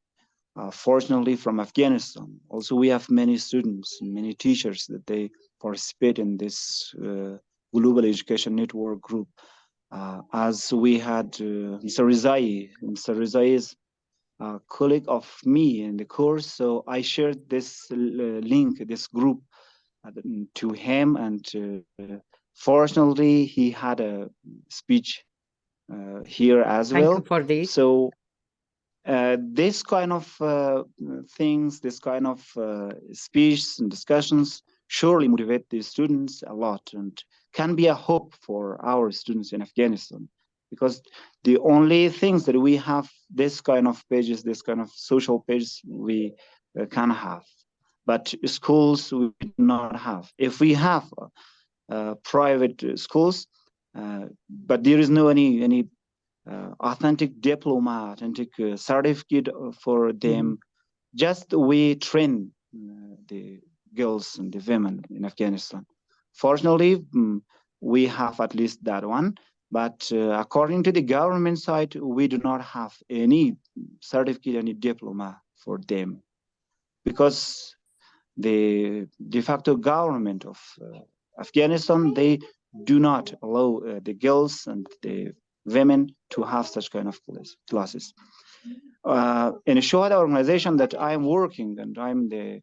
Fortunately, from Afghanistan, also we have many students, many teachers that they participate in this Global Education Network group. As we had Mr. Rizai. Mr. Rizai is a colleague of me in the course, so I shared this link, this group to him, and fortunately he had a speech here as well. Thank you for this. So this kind of things, this kind of speeches and discussions surely motivate the students a lot and can be a hope for our students in Afghanistan, because the only things that we have, this kind of pages, this kind of social pages, we can have, but schools we do not have. If we have private schools, but there is no any authentic diploma, authentic certificate for them. Just we train the girls and the women in Afghanistan. Fortunately, we have at least that one, but according to the government side, we do not have any certificate, any diploma for them, because the de facto government of Afghanistan, they do not allow the girls and the women to have such kind of classes. In a short organization that I'm working, and I'm the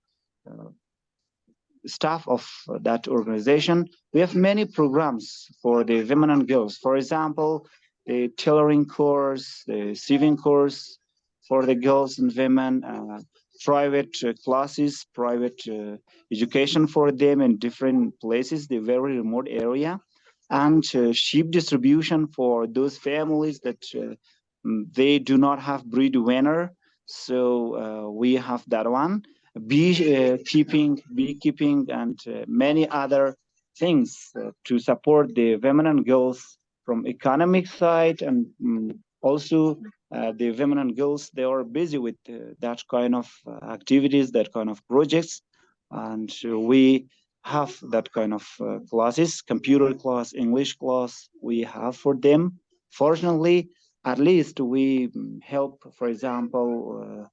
staff of that organization, we have many programs for the women and girls. For example, the tailoring course, the sewing course for the girls and women, private classes, private education for them in different places, the very remote area, and sheep distribution for those families that they do not have breadwinner. So we have that one. Beekeeping, and many other things to support the women and girls from economic side, and also the women and girls, they are busy with that kind of activities, that kind of projects, and we have that kind of classes, computer class, English class, we have for them. Fortunately, at least we help, for example,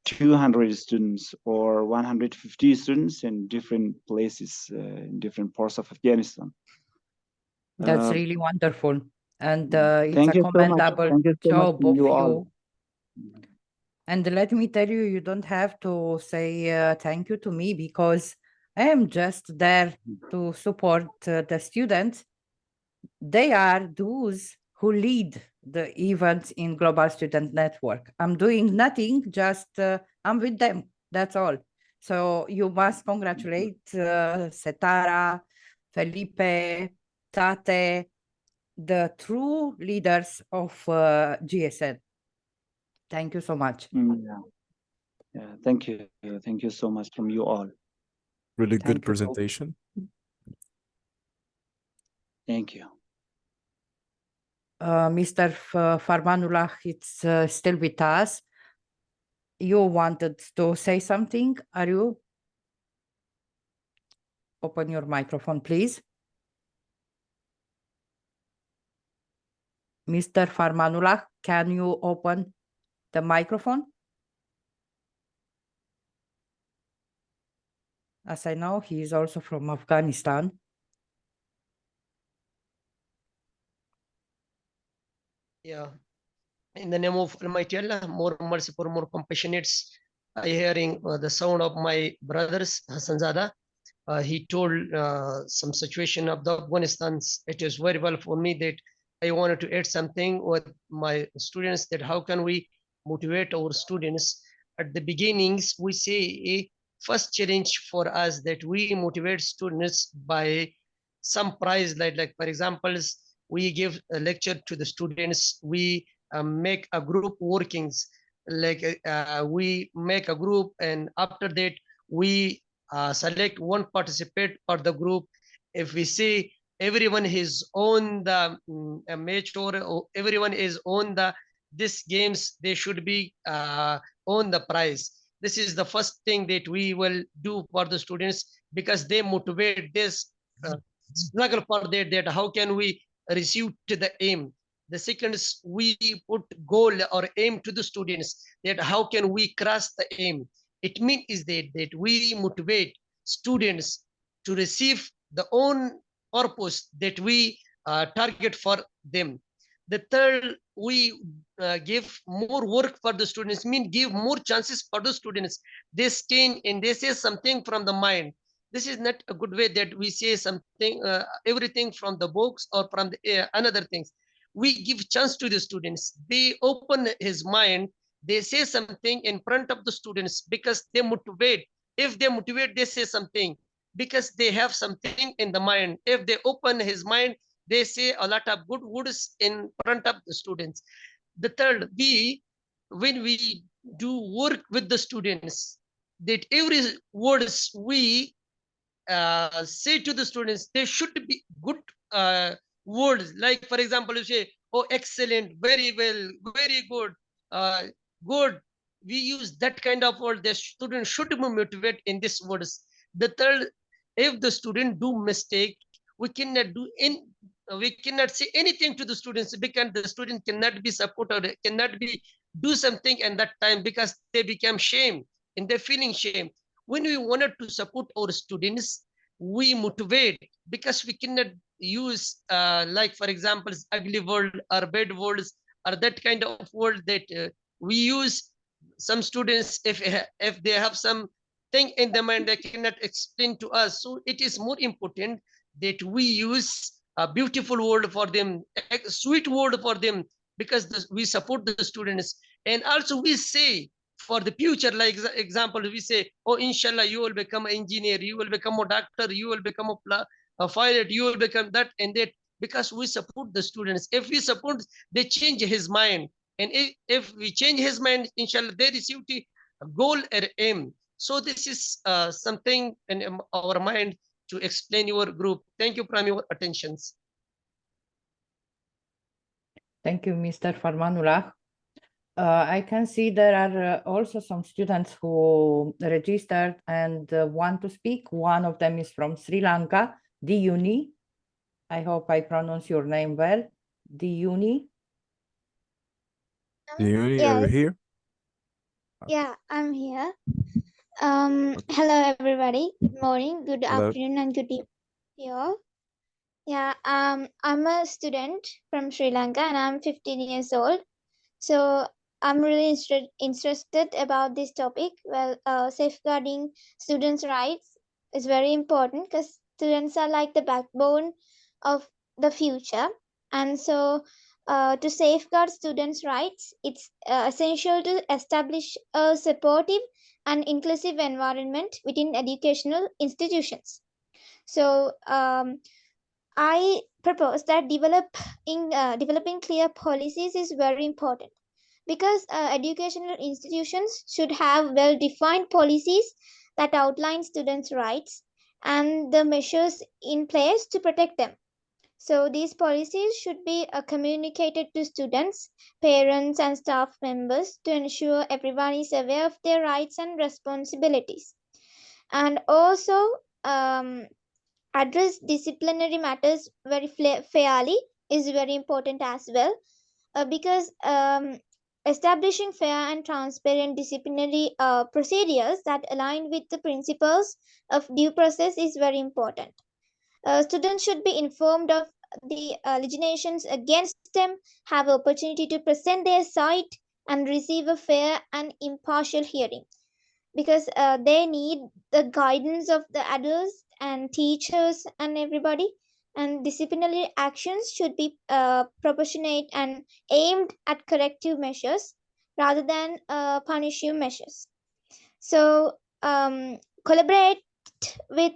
200 students or 150 students in different places, in different parts of Afghanistan. That's really wonderful. And it's thank a you so much. commendable Thank you so much job to of you you. all. And let me tell you, you don't have to say thank you to me, because I am just there to support the students. They are those who lead the events in Global Student Network. I'm doing nothing, just I'm with them. That's all. So you must congratulate Setara, Felipe, Tate, the true leaders of GSN. Thank you so much. Yeah, thank you. Thank you so much from you all. Really Thank good you. presentation. Thank you. Mr. Farmanullah, it's still with us. You wanted to say something, are you? Open your microphone, please. Mr. Farmanullah, can you open the microphone? As I know, he is also from Afghanistan. Yeah. In the name of Almighty Allah, more merciful, more compassionate, I hearing the sound of my brothers, Hassan Zada. He told some situation of the Afghanistan. It is very well for me that I wanted to add something with my students, that how can we motivate our students. At the beginnings, we say a first challenge for us that we motivate students by some prize, like for example, we give a lecture to the students, we make a group workings, like we make a group, and after that we select one participant for the group. If we see everyone is on the match, or everyone is on the this games, they should be on the prize. This is the first thing that we will do for the students, because they motivate this struggle for that how can we receive to the aim. The second is we put goal or aim to the students, that how can we cross the aim. It means is that we motivate students to receive the own purpose that we target for them. The third, we give more work for the students, mean give more chances for the students. They stay and they say something from the mind. This is not a good way that we say something, everything from the books or from the another things. We give chance to the students. They open his mind. They say something in front of the students, because they motivate. If they motivate, they say something because they have something in the mind. If they open his mind, they say a lot of good words in front of the students. The third, when we do work with the students, that every words we say to the students, they should be good words. Like for example, you say, oh, excellent, very well, very good, good. We use that kind of word. The student should be motivated in these words. The third, if the student do mistake, we cannot we cannot say anything to the students, because the student cannot be supported, cannot be do something in that time, because they become shame and they're feeling shame. When we wanted to support our students, we motivate, because we cannot use like for example, ugly word or bad words or that kind of word that we use. Some students, if they have some thing in their mind, they cannot explain to us. So it is more important that we use a beautiful word for them, a sweet word for them, because we support the students. And also we say for the future, like example, we say, oh, inshallah, you will become an engineer, you will become a doctor, you will become a pilot, you will become that and that, because we support the students. If we support, they change his mind. And if we change his mind, inshallah, they receive the goal or aim. So this is something in our mind to explain your group. Thank you from your attentions. Thank you, Mr. Farmanullah. I can see there are also some students who registered and want to speak. One of them is from Sri Lanka, Diyuni. I hope I pronounce your name well. Diyuni. Diyuni, are you Yes. here? Yeah, I'm here. Hello everybody. Good morning, good Hello. afternoon, and good evening to you all. Yeah, I'm a student from Sri Lanka and I'm 15 years old. So I'm really interested about this topic. Well, safeguarding students' rights is very important because students are like the backbone of the future. And so to safeguard students' rights, it's essential to establish a supportive and inclusive environment within educational institutions. So I propose that developing clear policies is very important because educational institutions should have well-defined policies that outline students' rights and the measures in place to protect them. So these policies should be communicated to students, parents, and staff members to ensure everyone is aware of their rights and responsibilities. And also, address disciplinary matters very fairly is very important as well, because establishing fair and transparent disciplinary procedures that align with the principles of due process is very important. Students should be informed of the legislations against them, have opportunity to present their side, and receive a fair and impartial hearing, because they need the guidance of the adults and teachers and everybody. And disciplinary actions should be proportionate and aimed at corrective measures rather than punitive measures. So collaborate with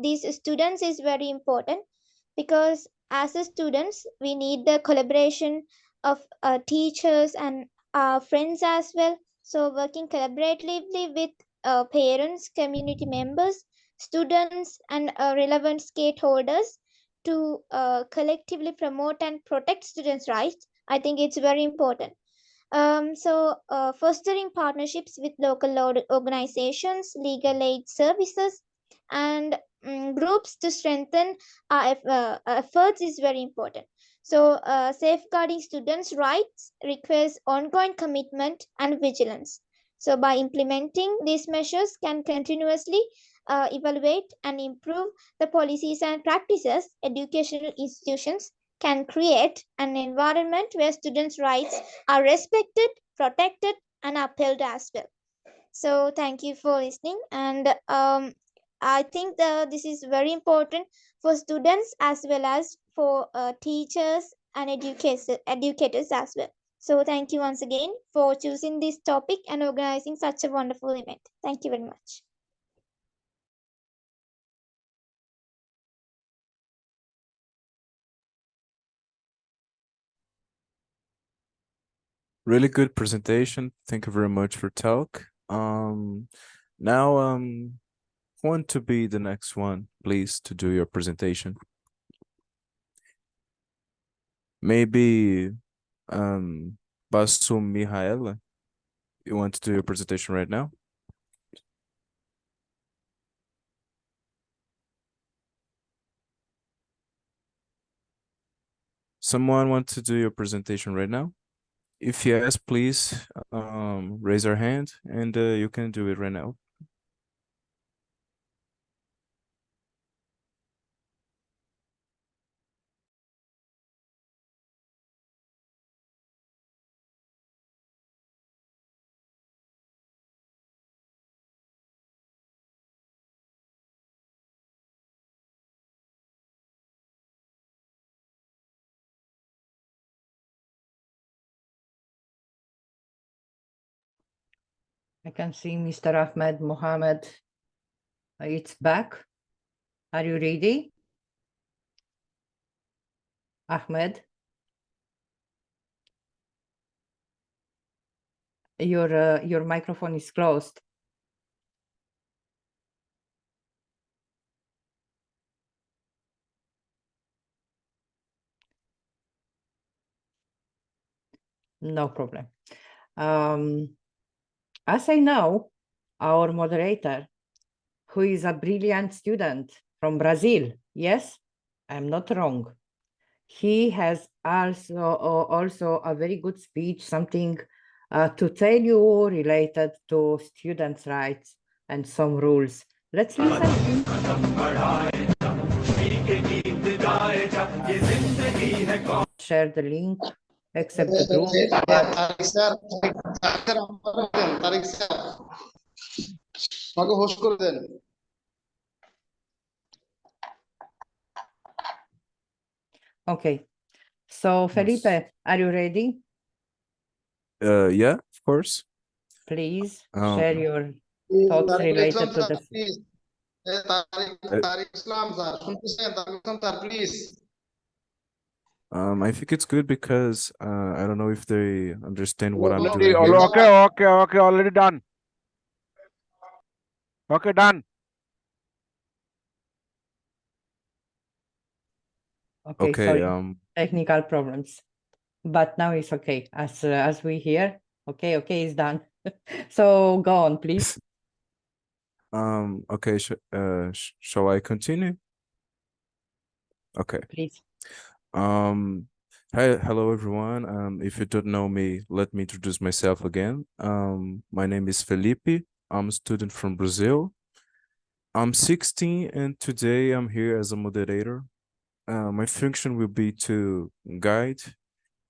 these students is very important, because as a students we need the collaboration of teachers and friends as well. So working collaboratively with parents, community members, students, and relevant stakeholders to collectively promote and protect students' rights, I think it's very important. Fostering partnerships with local organizations, legal aid services, and groups to strengthen our efforts is very important. So, safeguarding students' rights requires ongoing commitment and vigilance. So, by implementing these measures, can continuously evaluate and improve the policies and practices. Educational institutions can create an environment where students' rights are respected, protected, and upheld as well. So thank you for listening. And I think this is very important for students as well as for teachers and educators as well. So thank you once again for choosing this topic and organizing such a wonderful event. Thank you very much. Really good presentation. Thank you very much for talk. Now who want to be the next one, please, to do your presentation? Maybe Basum Mihaela, you want to do your presentation right now? Someone want to do your presentation right now? If yes, please raise your hand and you can do it right now. I can see Mr. Ahmed Mohammed. It's back. Are you ready? Ahmed? Your microphone is closed. No problem. As I know, our moderator, who is a brilliant student from Brazil, yes, I'm not wrong. He has also a very good speech, something to tell you related to students' rights and some rules. Let's listen. Share the link, accept the group. Okay, so Felipe, are you ready? Yeah, of course. Please share your thoughts related to this. I think it's good because I don't know if they understand what I'm Okay, doing here. okay, already done. Okay, done. Okay, Okay, sorry, technical problems, but now it's okay. As we hear, okay, it's done. So go on, please. Okay, shall I continue? Okay. Please. Hi, hello everyone. If you don't know me, let me introduce myself again. My name is Felipe. I'm a student from Brazil. I'm 16 and today I'm here as a moderator. My function will be to guide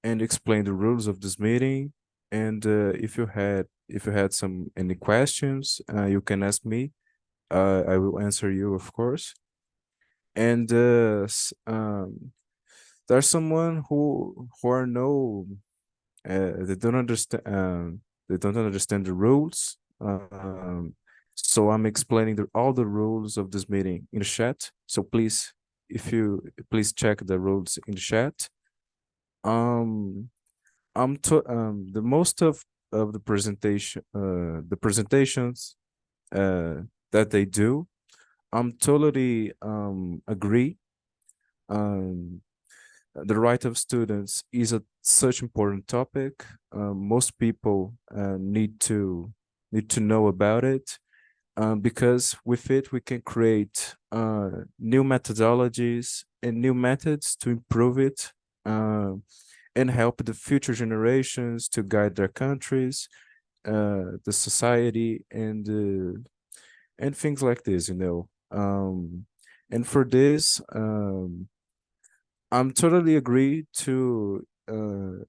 and explain the rules of this meeting. And if you had any questions, you can ask me. I will answer you, of course. And there's someone who are no they don't understand the rules. So I'm explaining all the rules of this meeting in the chat. So please, please check the rules in the chat. The most of the presentations that they do, I'm totally agree. The right of students is such important topic. Most people need to know about it, because with it we can create new methodologies and new methods to improve it, and help the future generations to guide their countries, the society, and things like this, you know. And for this, I'm totally agree to the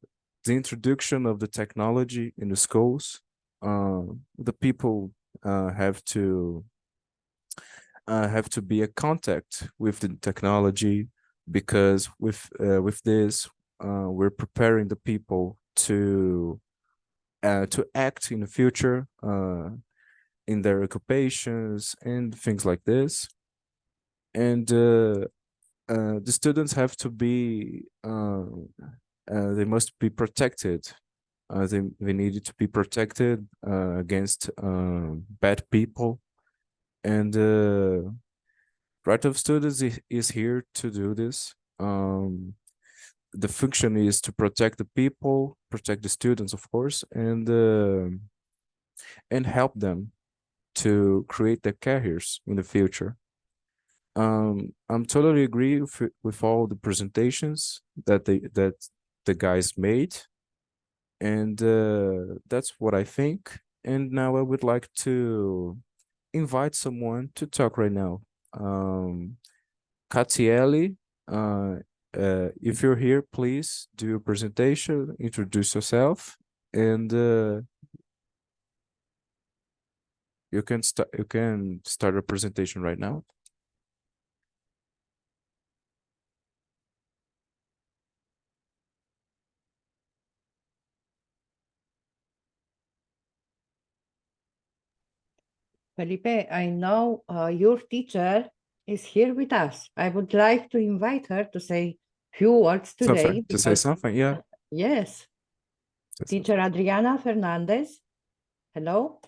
introduction of the technology in the schools. The people have to be a contact with the technology, because with this, we're preparing the people to act in the future, in their occupations and things like this. And the students have to be they must be protected. They need to be protected against bad people. And right of students is here to do this. The function is to protect the people, protect the students, of course, and help them to create their careers in the future. I'm totally agree with all the presentations that the guys made, and that's what I think. And now I would like to invite someone to talk right now. Katieli, if you're here, please do your presentation, introduce yourself, and you can start a presentation right now. Felipe, I know your teacher is here with us. I would like to invite her to say few words today. To say something, yeah. Yes. Teacher Adriana Fernandez. Hello.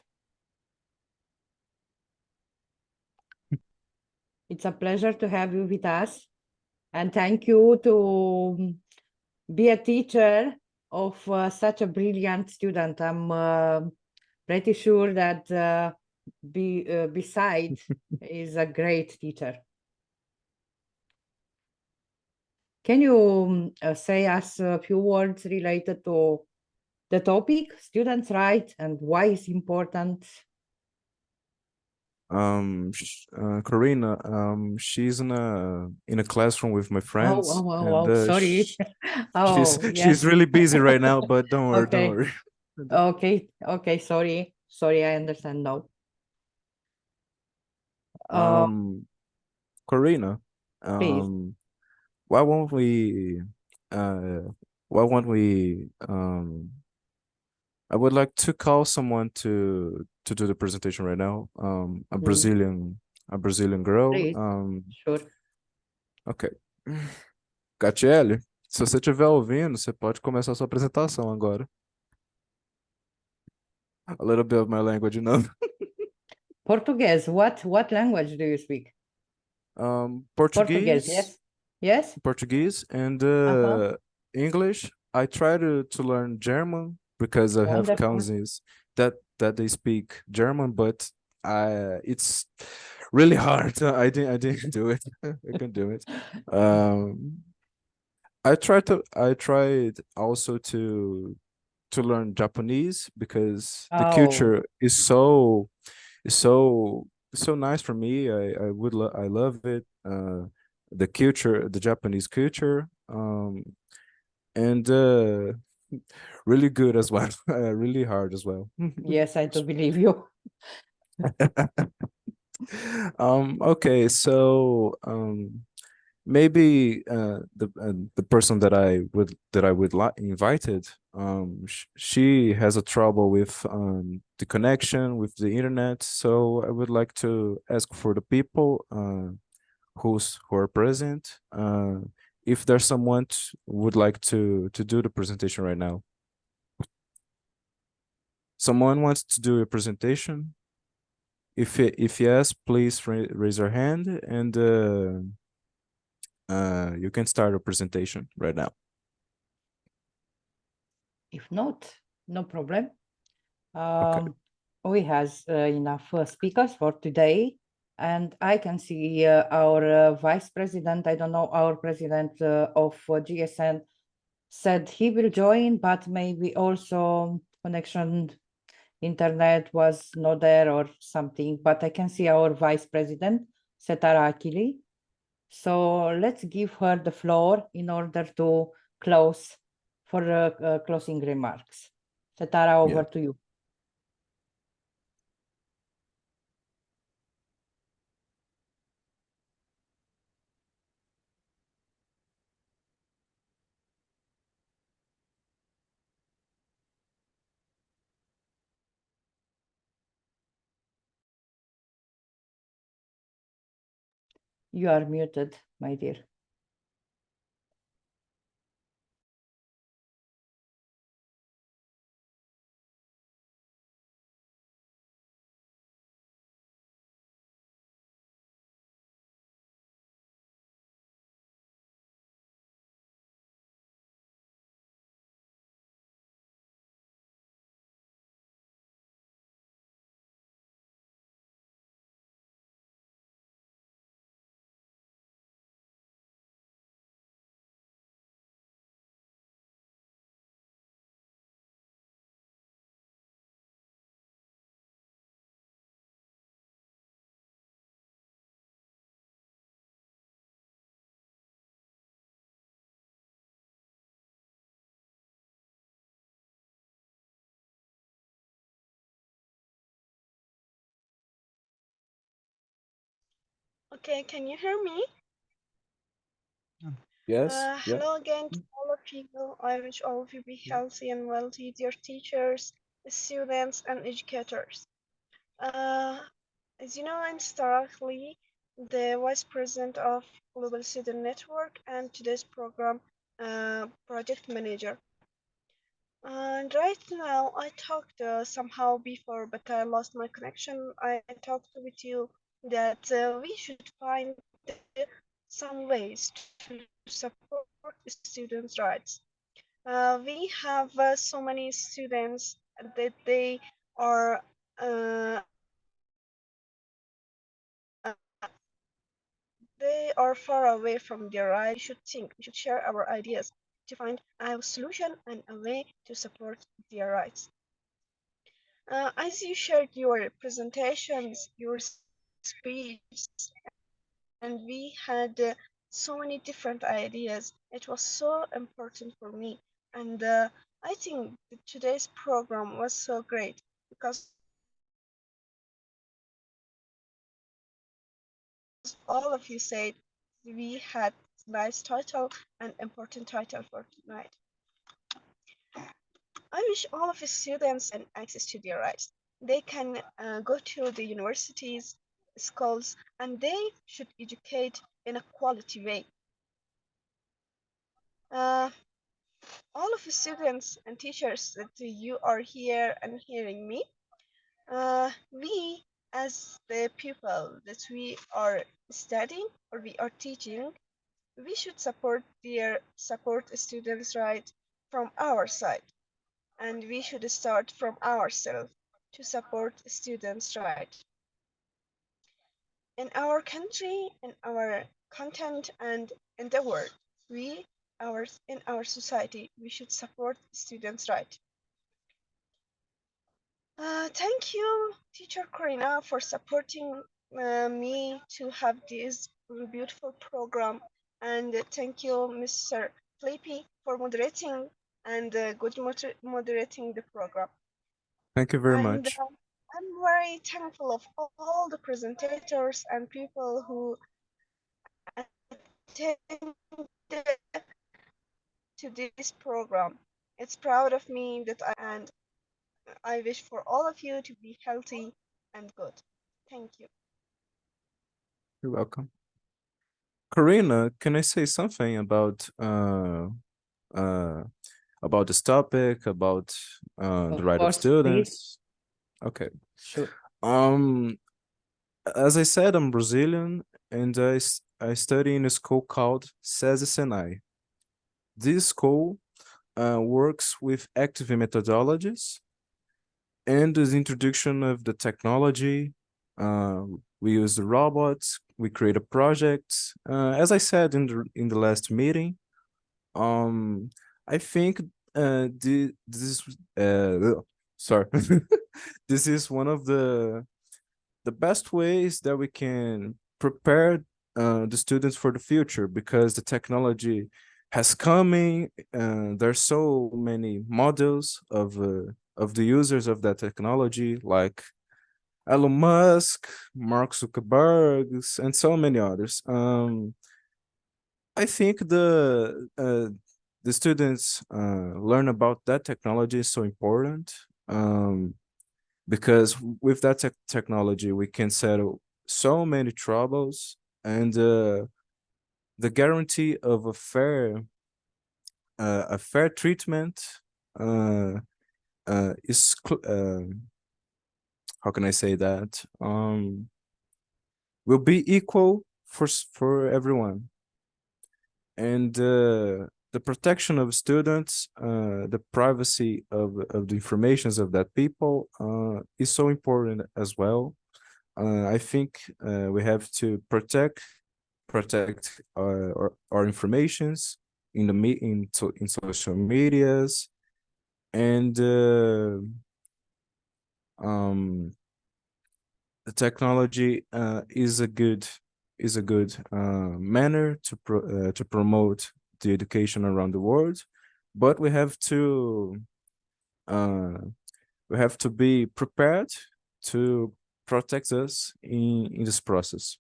It's a pleasure to have you with us. And thank you to be a teacher of such a brilliant student. I'm pretty sure that besides is a great teacher. Can you say us a few words related to the topic, students' rights, and why it's important? Karina, she's in a classroom with my friends, and Sorry. she's really busy right now, but don't worry, don't Okay. worry. Okay, sorry, I understand now. Karina, Please. why won't we why won't we I would like to call someone to do the presentation right now. A Brazilian girl. Please. Sure. Ok. Catiele, se você estiver ouvindo, você pode começar a sua apresentação agora. A little bit of my language, you know. Portuguese, what language do you speak? Portuguese. Yes. Yes. Portuguese and English. I try to learn German because I have Wonderful. cousins that they speak German, but it's really hard. I didn't do it. I couldn't do it. I tried also to learn Japanese because the culture is so nice for me. I love it. The culture, the Japanese culture, and really good as well. Really hard as well. Yes, I do believe you. Okay, so maybe the person that I would invited, she has a trouble with the connection with the internet, so I would like to ask for the people who are present, if there's someone would like to do the presentation right now. Someone wants to do a presentation? If yes, please raise your hand, and you can start a presentation right now. If not, no problem. Okay. We have enough speakers for today, and I can see our vice president, I don't know, our president of GSN said he will join, but maybe also connection internet was not there or something, but I can see our vice president, Setara Akili. So let's give her the floor in order to close for closing remarks. Setara, over to you. You are muted, my dear. Okay, can you hear me? Yes. Hello again to all of you. I wish all of you be healthy and wealthy, dear teachers, students, and educators. As you know, I'm Starah Lee, the Vice President of Global Student Network and today's program Project Manager. And right now, I talked somehow before, but I lost my connection. I talked with you that we should find some ways to support students' rights. We have so many students that they are far away from their rights. We should think, we should share our ideas to find a solution and a way to support their rights. As you shared your presentations, your speech, and we had so many different ideas, it was so important for me. And I think that today's program was so great because all of you said we had nice title and important title for tonight. I wish all of the students and access to their rights. They can go to the universities, schools, and they should educate in a quality way. All of the students and teachers that you are here and hearing me, we as the people that we are studying or we are teaching, we should support students' right from our side, and we should start from ourselves to support students' right. In our country, in our content, and in the world, in our society, we should support students' right. Thank you, Teacher Corina, for supporting me to have this beautiful program. And thank you, Mr. Flippy, for moderating and good moderating the program. Thank you very And much. I'm very thankful of all the presentators and people who attended to this program. It's proud of me that I wish for all of you to be healthy and good. Thank you. You're welcome. Karina, can I say something about this topic, about the right of course, students? Okay. Sure. As I said, I'm Brazilian, and I study in a school called SESI Senai. This school works with active methodologies and the introduction of the technology. We use the robots. We create a project. As I said in the last meeting, I think sorry, this is one of the best ways that we can prepare the students for the future, because the technology has coming. There's so many models of the users of that technology, like Elon Musk, Mark Zuckerberg, and so many others. I think the students learn about that technology is so important, because with that technology we can settle so many troubles, and the guarantee of a fair treatment is how can I say that, will be equal for everyone. And the protection of students, the privacy of the informations of that people is so important as well. I think we have to protect our informations in in social medias, and the technology is a good manner to promote the education around the world, but we have to be prepared to protect us in this process.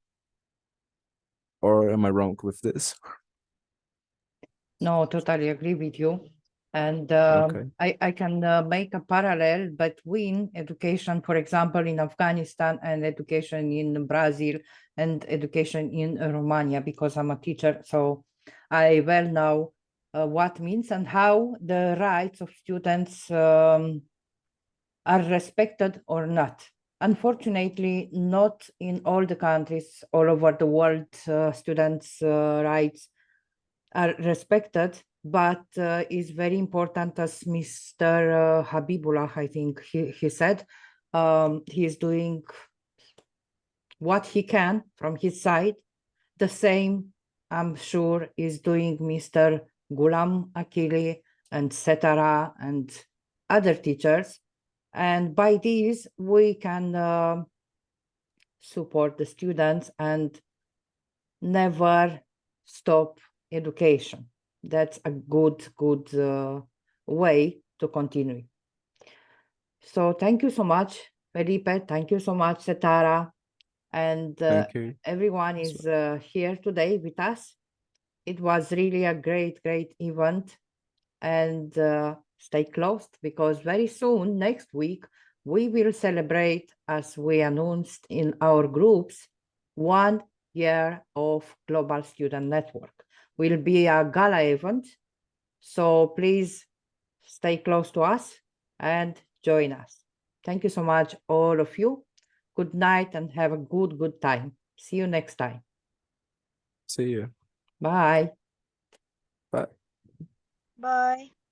Or am I wrong with this? No, totally agree with you. And Okay. I can make a parallel between education, for example, in Afghanistan, and education in Brazil and education in Romania, because I'm a teacher. So I well know what means and how the rights of students are respected or not. Unfortunately, not in all the countries all over the world, students' rights are respected, but is very important, as Mr. Habibullah, I think he said, he is doing what he can from his side. The same, I'm sure, is doing Mr. Gulam Akili and Setara and other teachers. And by these, we can support the students and never stop education. That's a good way to continue. So thank you so much, Felipe. Thank you so much, Setara. And Thank you. everyone is here today with us. It was really a great event. And stay close, because very soon, next week, we will celebrate, as we announced in our groups, 1 year of Global Student Network. Will be a gala event, so please stay close to us and join us. Thank you so much, all of you. Good night and have a good time. See you next time. See you. Bye. Bye. Bye.